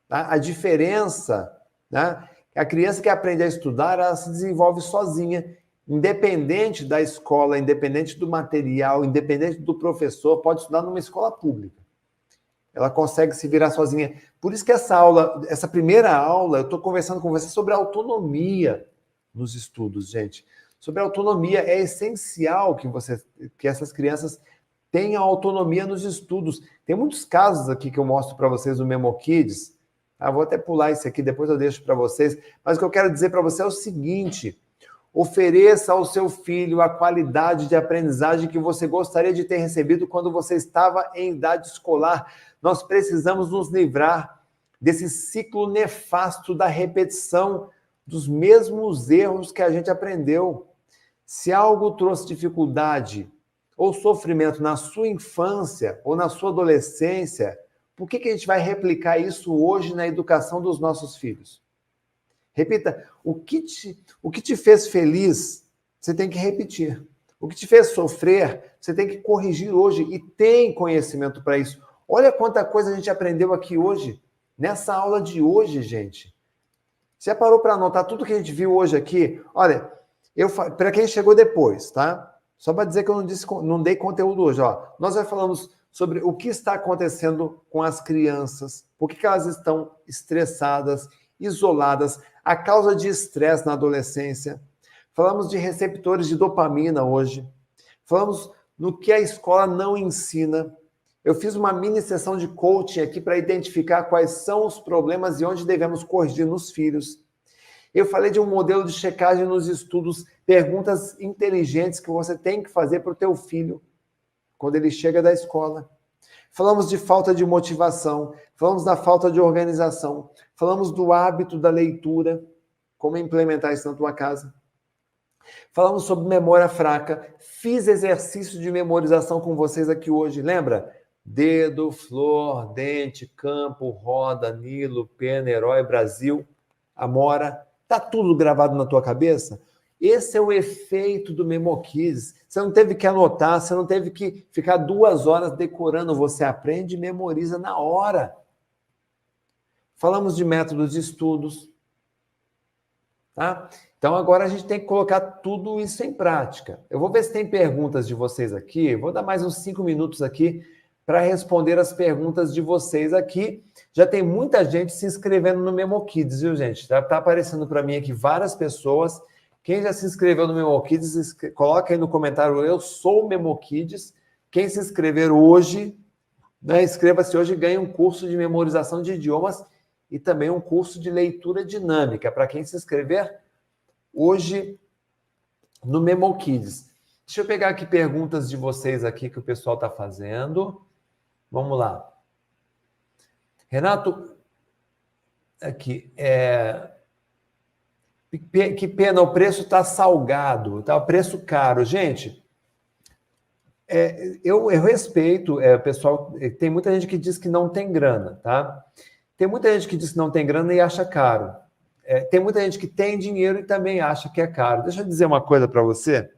Tá? A diferença, né? A criança que aprende a estudar, ela se desenvolve sozinha, independente da escola, independente do material, independente do professor, pode estudar numa escola pública. Ela consegue se virar sozinha. Por isso que essa aula, essa primeira aula, eu estou conversando com você sobre autonomia nos estudos, gente. Sobre autonomia, é essencial que essas crianças tenham autonomia nos estudos. Tem muitos casos aqui que eu mostro para vocês no MemoKids. Vou até pular isso aqui, depois eu deixo para vocês. Mas o que eu quero dizer para você é o seguinte: ofereça ao seu filho a qualidade de aprendizagem que você gostaria de ter recebido quando você estava em idade escolar. Nós precisamos nos livrar desse ciclo nefasto da repetição dos mesmos erros que a gente aprendeu. Se algo trouxe dificuldade ou sofrimento na sua infância ou na sua adolescência, por que a gente vai replicar isso hoje na educação dos nossos filhos? Repita, o que te fez feliz, você tem que repetir. O que te fez sofrer, você tem que corrigir hoje e tem conhecimento para isso. Olha quanta coisa a gente aprendeu aqui hoje, nessa aula de hoje, gente. Você parou para anotar tudo que a gente viu hoje aqui? Olha, para quem chegou depois, tá? Só para dizer que eu não dei conteúdo hoje, ó. Nós já falamos sobre o que está acontecendo com as crianças, por que elas estão estressadas, isoladas, a causa de estresse na adolescência. Falamos de receptores de dopamina hoje. Falamos no que a escola não ensina. Eu fiz uma mini sessão de coaching aqui para identificar quais são os problemas e onde devemos corrigir nos filhos. Eu falei de um modelo de checagem nos estudos, perguntas inteligentes que você tem que fazer para o teu filho quando ele chega da escola. Falamos de falta de motivação, falamos da falta de organização, falamos do hábito da leitura, como implementar isso na tua casa. Falamos sobre memória fraca, fiz exercício de memorização com vocês aqui hoje, lembra? Dedo, flor, dente, campo, roda, Nilo, pena, herói, Brasil, Amora, tá tudo gravado na tua cabeça? Esse é o efeito do MemoKids. Você não teve que anotar, você não teve que ficar 2 horas decorando. Você aprende e memoriza na hora. Falamos de métodos de estudos. Tá? Então, agora a gente tem que colocar tudo isso em prática. Eu vou ver se tem perguntas de vocês aqui. Vou dar mais uns 5 minutos aqui para responder as perguntas de vocês aqui. Já tem muita gente se inscrevendo no MemoKids, viu, gente? Tá aparecendo para mim aqui várias pessoas. Quem já se inscreveu no MemoKids, coloca aí no comentário, eu sou o MemoKids. Quem se inscrever hoje, né, inscreva-se hoje e ganhe um curso de memorização de idiomas e também um curso de leitura dinâmica para quem se inscrever hoje no Memo Kids. Deixa eu pegar aqui perguntas de vocês aqui que o pessoal está fazendo. Vamos lá. Renato, aqui, que pena, o preço está salgado, tá o preço caro. Gente, eu respeito, pessoal, tem muita gente que diz que não tem grana, tá? Tem muita gente que diz que não tem grana e acha caro. Tem muita gente que tem dinheiro e também acha que é caro. Deixa eu dizer uma coisa para você.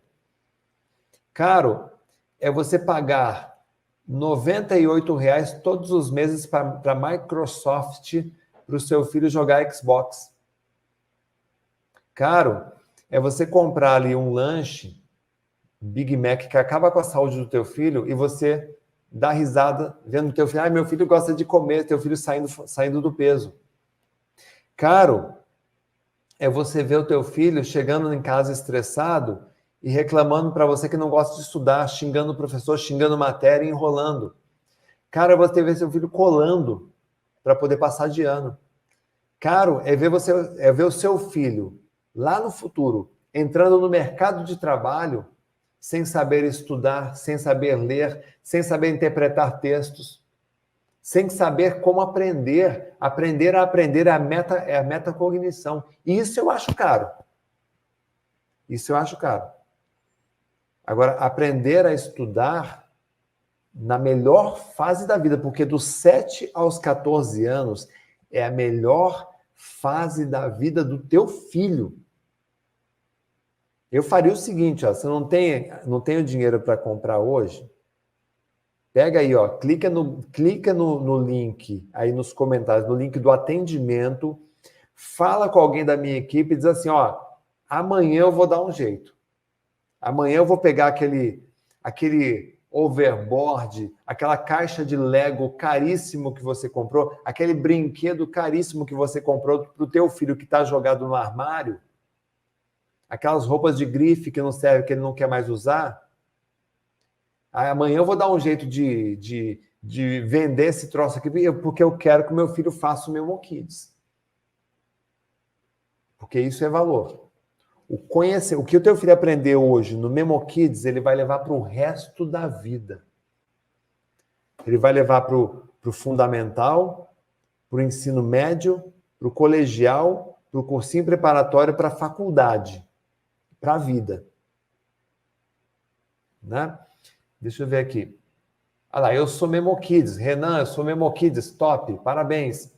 Caro é você pagar R$ 98,00 todos os meses para a Microsoft, para o seu filho jogar Xbox. Caro é você comprar ali um lanche, Big Mac, que acaba com a saúde do teu filho e você dá risada vendo o teu filho. Meu filho gosta de comer, teu filho saindo do peso. Caro é você ver o teu filho chegando em casa estressado e reclamando para você que não gosta de estudar, xingando o professor, xingando matéria e enrolando. Caro é você ver seu filho colando para poder passar de ano. Caro é ver o seu filho lá no futuro entrando no mercado de trabalho sem saber estudar, sem saber ler, sem saber interpretar textos, sem saber como aprender. Aprender a aprender é a metacognição. E isso eu acho caro. Isso eu acho caro. Agora, aprender a estudar na melhor fase da vida, porque dos 7 aos 14 anos é a melhor fase da vida do teu filho. Eu faria o seguinte, ó, você não tem o dinheiro para comprar hoje, pega aí, ó, clica no link aí nos comentários, no link do atendimento, fala com alguém da minha equipe e diz assim, ó, amanhã eu vou dar um jeito. Amanhã eu vou pegar aquele overboard, aquela caixa de Lego caríssimo que você comprou, aquele brinquedo caríssimo que você comprou para o teu filho que está jogado no armário, aquelas roupas de grife que não serve, que ele não quer mais usar. Amanhã eu vou dar um jeito de vender esse troço aqui, porque eu quero que o meu filho faça o Memo Kids. Porque isso é valor. O que o teu filho aprendeu hoje no Memo Kids, ele vai levar para o resto da vida. Ele vai levar para o fundamental, para o ensino médio, para o colegial, para o cursinho preparatório, para a faculdade, para a vida. Né? Deixa eu ver aqui. Olha lá, eu sou Memo Kids. Renan, eu sou Memo Kids. Top, parabéns.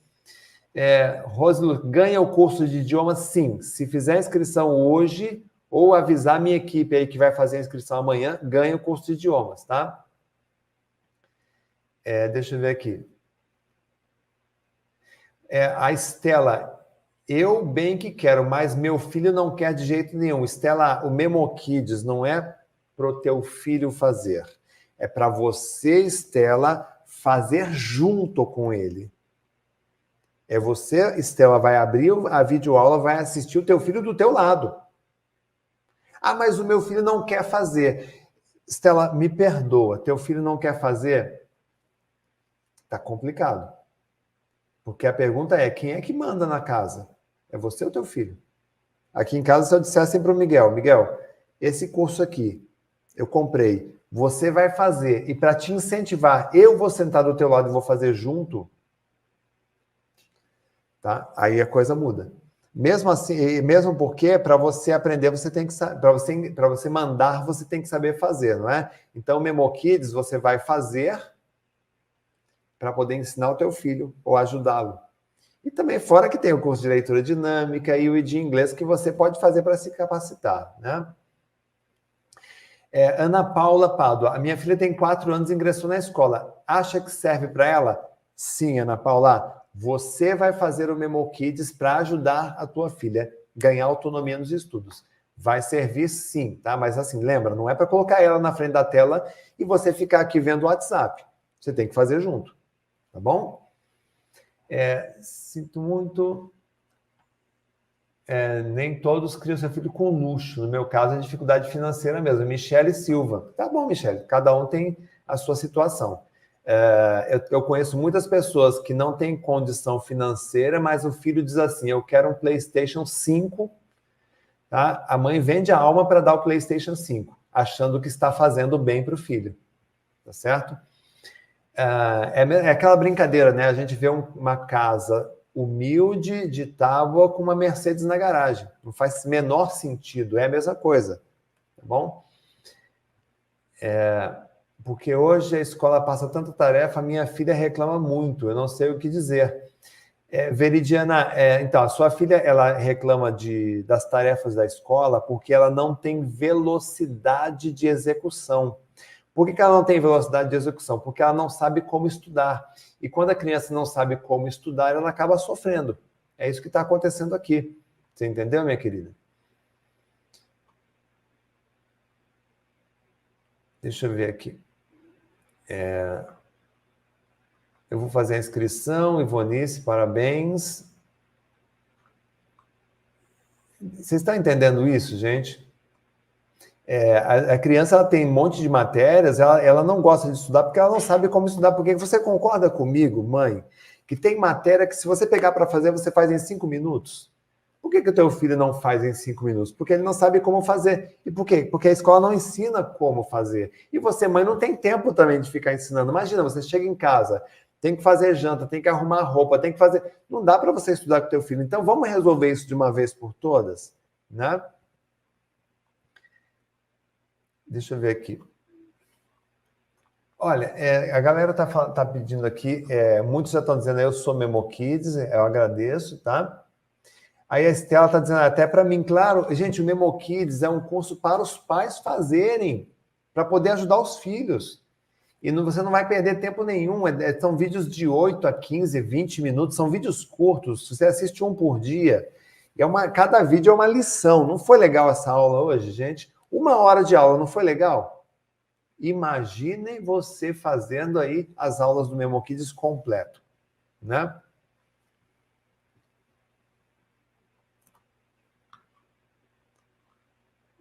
Roslu, ganha o curso de idiomas? Sim. Se fizer a inscrição hoje ou avisar a minha equipe aí que vai fazer a inscrição amanhã, ganha o curso de idiomas, tá? Deixa eu ver aqui. A Estela, eu bem que quero, mas meu filho não quer de jeito nenhum. Estela, o Memo Kids não é para o teu filho fazer. É para você, Estela, fazer junto com ele. Você, Estela, vai abrir a videoaula, vai assistir o teu filho do teu lado. Ah, mas o meu filho não quer fazer. Estela, me perdoa, teu filho não quer fazer? Tá complicado. Porque a pergunta é, quem é que manda na casa? É você ou teu filho? Aqui em casa, se eu dissesse para o Miguel, esse curso aqui, eu comprei, você vai fazer, e para te incentivar, eu vou sentar do teu lado e vou fazer junto, tá? Aí a coisa muda. Mesmo assim, mesmo porque para você aprender, você tem que para você mandar, você tem que saber fazer, não é? Então, o Memo Kids você vai fazer para poder ensinar o teu filho ou ajudá-lo. E também fora que tem o curso de leitura dinâmica e o de inglês que você pode fazer para se capacitar, né? Ana Paula Pádua, a minha filha tem 4 anos e ingressou na escola. Acha que serve para ela? Sim, Ana Paula. Você vai fazer o Memo Kids para ajudar a tua filha a ganhar autonomia nos estudos. Vai servir sim, tá? Mas assim, lembra, não é para colocar ela na frente da tela e você ficar aqui vendo o WhatsApp. Você tem que fazer junto, tá bom? Sinto muito... nem todos criam seu filho com luxo. No meu caso, é dificuldade financeira mesmo. Michele Silva. Tá bom, Michele. Cada um tem a sua situação. Eu conheço muitas pessoas que não têm condição financeira, mas o filho diz assim, eu quero um PlayStation 5, tá? A mãe vende a alma para dar o PlayStation 5, achando que está fazendo bem para o filho, tá certo? É aquela brincadeira, né? A gente vê uma casa humilde de tábua com uma Mercedes na garagem. Não faz menor sentido, é a mesma coisa, tá bom? Porque hoje a escola passa tanta tarefa, a minha filha reclama muito, eu não sei o que dizer. Veridiana, então, a sua filha ela reclama das tarefas da escola porque ela não tem velocidade de execução. Por que ela não tem velocidade de execução? Porque ela não sabe como estudar. E quando a criança não sabe como estudar, ela acaba sofrendo. É isso que está acontecendo aqui. Você entendeu, minha querida? Deixa eu ver aqui. Eu vou fazer a inscrição, Ivonice, parabéns. Vocês estão entendendo isso, gente? A criança ela tem um monte de matérias, ela não gosta de estudar porque ela não sabe como estudar. Porque você concorda comigo, mãe, que tem matéria que se você pegar para fazer, você faz em 5 minutos? Por que o teu filho não faz em 5 minutos? Porque ele não sabe como fazer. E por quê? Porque a escola não ensina como fazer. E você, mãe, não tem tempo também de ficar ensinando. Imagina, você chega em casa, tem que fazer janta, tem que arrumar roupa, tem que fazer... Não dá para você estudar com o teu filho. Então, vamos resolver isso de uma vez por todas, né? Deixa eu ver aqui. Olha, a galera tá pedindo aqui, muitos já estão dizendo, eu sou MemoKids, eu agradeço, tá? Aí a Estela está dizendo, até para mim, claro, gente, o MemoKids é um curso para os pais fazerem, para poder ajudar os filhos. E você não vai perder tempo nenhum, são vídeos de 8 a 15, 20 minutos, são vídeos curtos, você assiste um por dia, cada vídeo é uma lição. Não foi legal essa aula hoje, gente? 1 hora de aula, não foi legal? Imaginem você fazendo aí as aulas do MemoKids completo, né?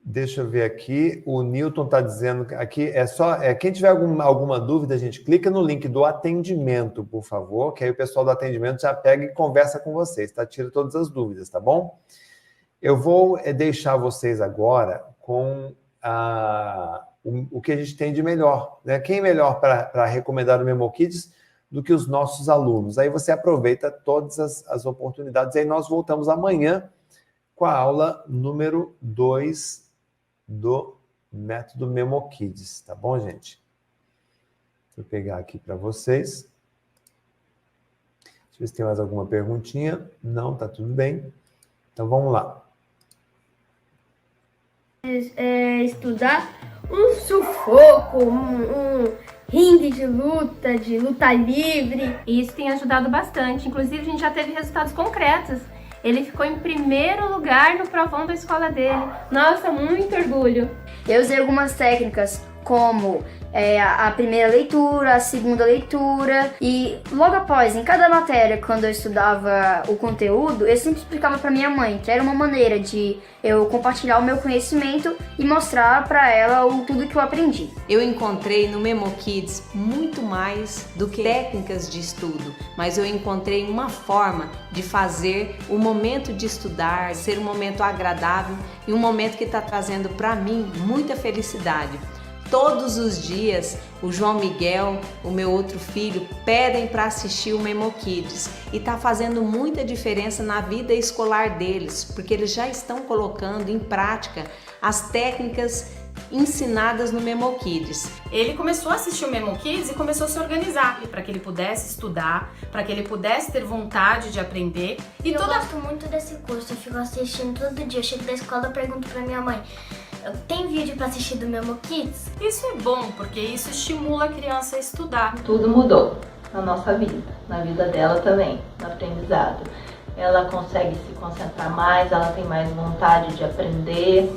Deixa eu ver aqui, o Newton está dizendo aqui, quem tiver alguma dúvida, gente, clica no link do atendimento, por favor, que aí o pessoal do atendimento já pega e conversa com vocês, tá? Tira todas as dúvidas, tá bom? Eu vou deixar vocês agora com o que a gente tem de melhor, né? Quem é melhor para recomendar o MemoKids do que os nossos alunos? Aí você aproveita todas as oportunidades, aí nós voltamos amanhã com a aula número 2 do método MemoKids, tá bom, gente? Deixa eu pegar aqui para vocês. Deixa eu ver se tem mais alguma perguntinha. Não, tá tudo bem. Então, vamos lá. Estudar um sufoco, um ringue de luta livre. E isso tem ajudado bastante. Inclusive, a gente já teve resultados concretos. Ele ficou em primeiro lugar no provão da escola dele. Nossa, muito orgulho. Eu usei algumas técnicas como a primeira leitura, a segunda leitura e logo após, em cada matéria, quando eu estudava o conteúdo, eu sempre explicava para minha mãe, que era uma maneira de eu compartilhar o meu conhecimento e mostrar para ela tudo que eu aprendi. Eu encontrei no MemoKids muito mais do que técnicas de estudo, mas eu encontrei uma forma de fazer o momento de estudar ser um momento agradável e um momento que está trazendo para mim muita felicidade. Todos os dias, o João Miguel, o meu outro filho, pedem para assistir o MemoKids e está fazendo muita diferença na vida escolar deles, porque eles já estão colocando em prática as técnicas ensinadas no MemoKids. Ele começou a assistir o MemoKids e começou a se organizar para que ele pudesse estudar, para que ele pudesse ter vontade de aprender. Eu gosto muito desse curso, eu fico assistindo todo dia. Eu chego da escola e pergunto para minha mãe, tem vídeo para assistir do MemoKids? Isso é bom, porque isso estimula a criança a estudar. Tudo mudou na nossa vida, na vida dela também, no aprendizado. Ela consegue se concentrar mais, ela tem mais vontade de aprender.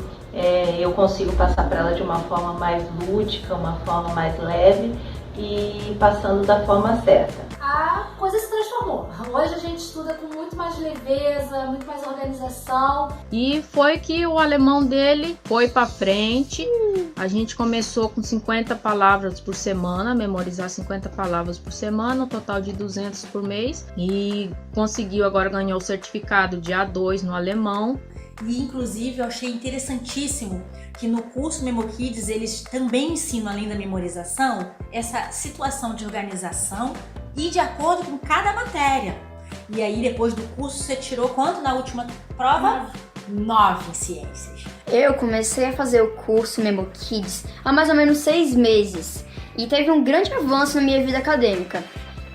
Eu consigo passar para ela de uma forma mais lúdica, uma forma mais leve e passando da forma certa. A coisa se transformou. Hoje a gente estuda com muito mais leveza, muito mais organização. E foi que o alemão dele foi para frente A gente começou com 50 palavras por semana, memorizar 50 palavras por semana, um total de 200 por mês. E conseguiu, agora ganhou o certificado de A2 no alemão. E inclusive eu achei interessantíssimo que no curso Memo Kids eles também ensinam, além da memorização, essa situação de organização e de acordo com cada matéria. E aí depois do curso você tirou quanto na última prova? 9 em ciências. Eu comecei a fazer o curso Memo Kids há mais ou menos 6 meses e teve um grande avanço na minha vida acadêmica.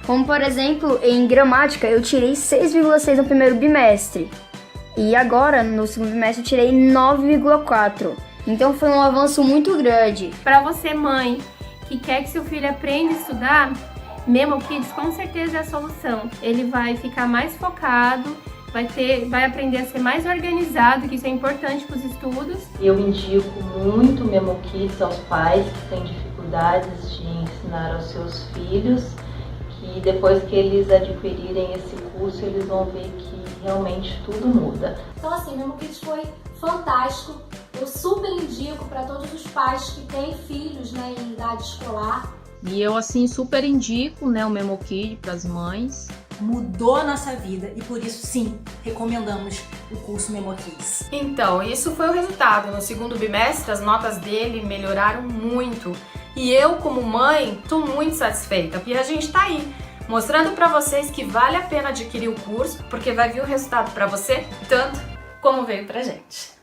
Como, por exemplo, em gramática eu tirei 6,6 no primeiro bimestre e agora, no segundo bimestre, eu tirei 9,4. Então foi um avanço muito grande. Para você, mãe, que quer que seu filho aprenda a estudar, Memo Kids com certeza é a solução. Ele vai ficar mais focado, vai aprender a ser mais organizado, que isso é importante para os estudos. Eu indico muito Memo Kids aos pais que têm dificuldades de ensinar aos seus filhos, que depois que eles adquirirem esse curso, eles vão ver que realmente tudo muda. Então assim, Memo Kids foi fantástico. Eu super indico para todos os pais que têm filhos, né, em idade escolar. E eu assim super indico, né, o Memo Kids para as mães. Mudou a nossa vida e por isso sim, recomendamos o curso Memo Kids. Então, isso foi o resultado. No segundo bimestre, as notas dele melhoraram muito. E eu, como mãe, tô muito satisfeita. E a gente tá aí, mostrando pra vocês que vale a pena adquirir o curso, porque vai vir o resultado pra você tanto como veio pra gente.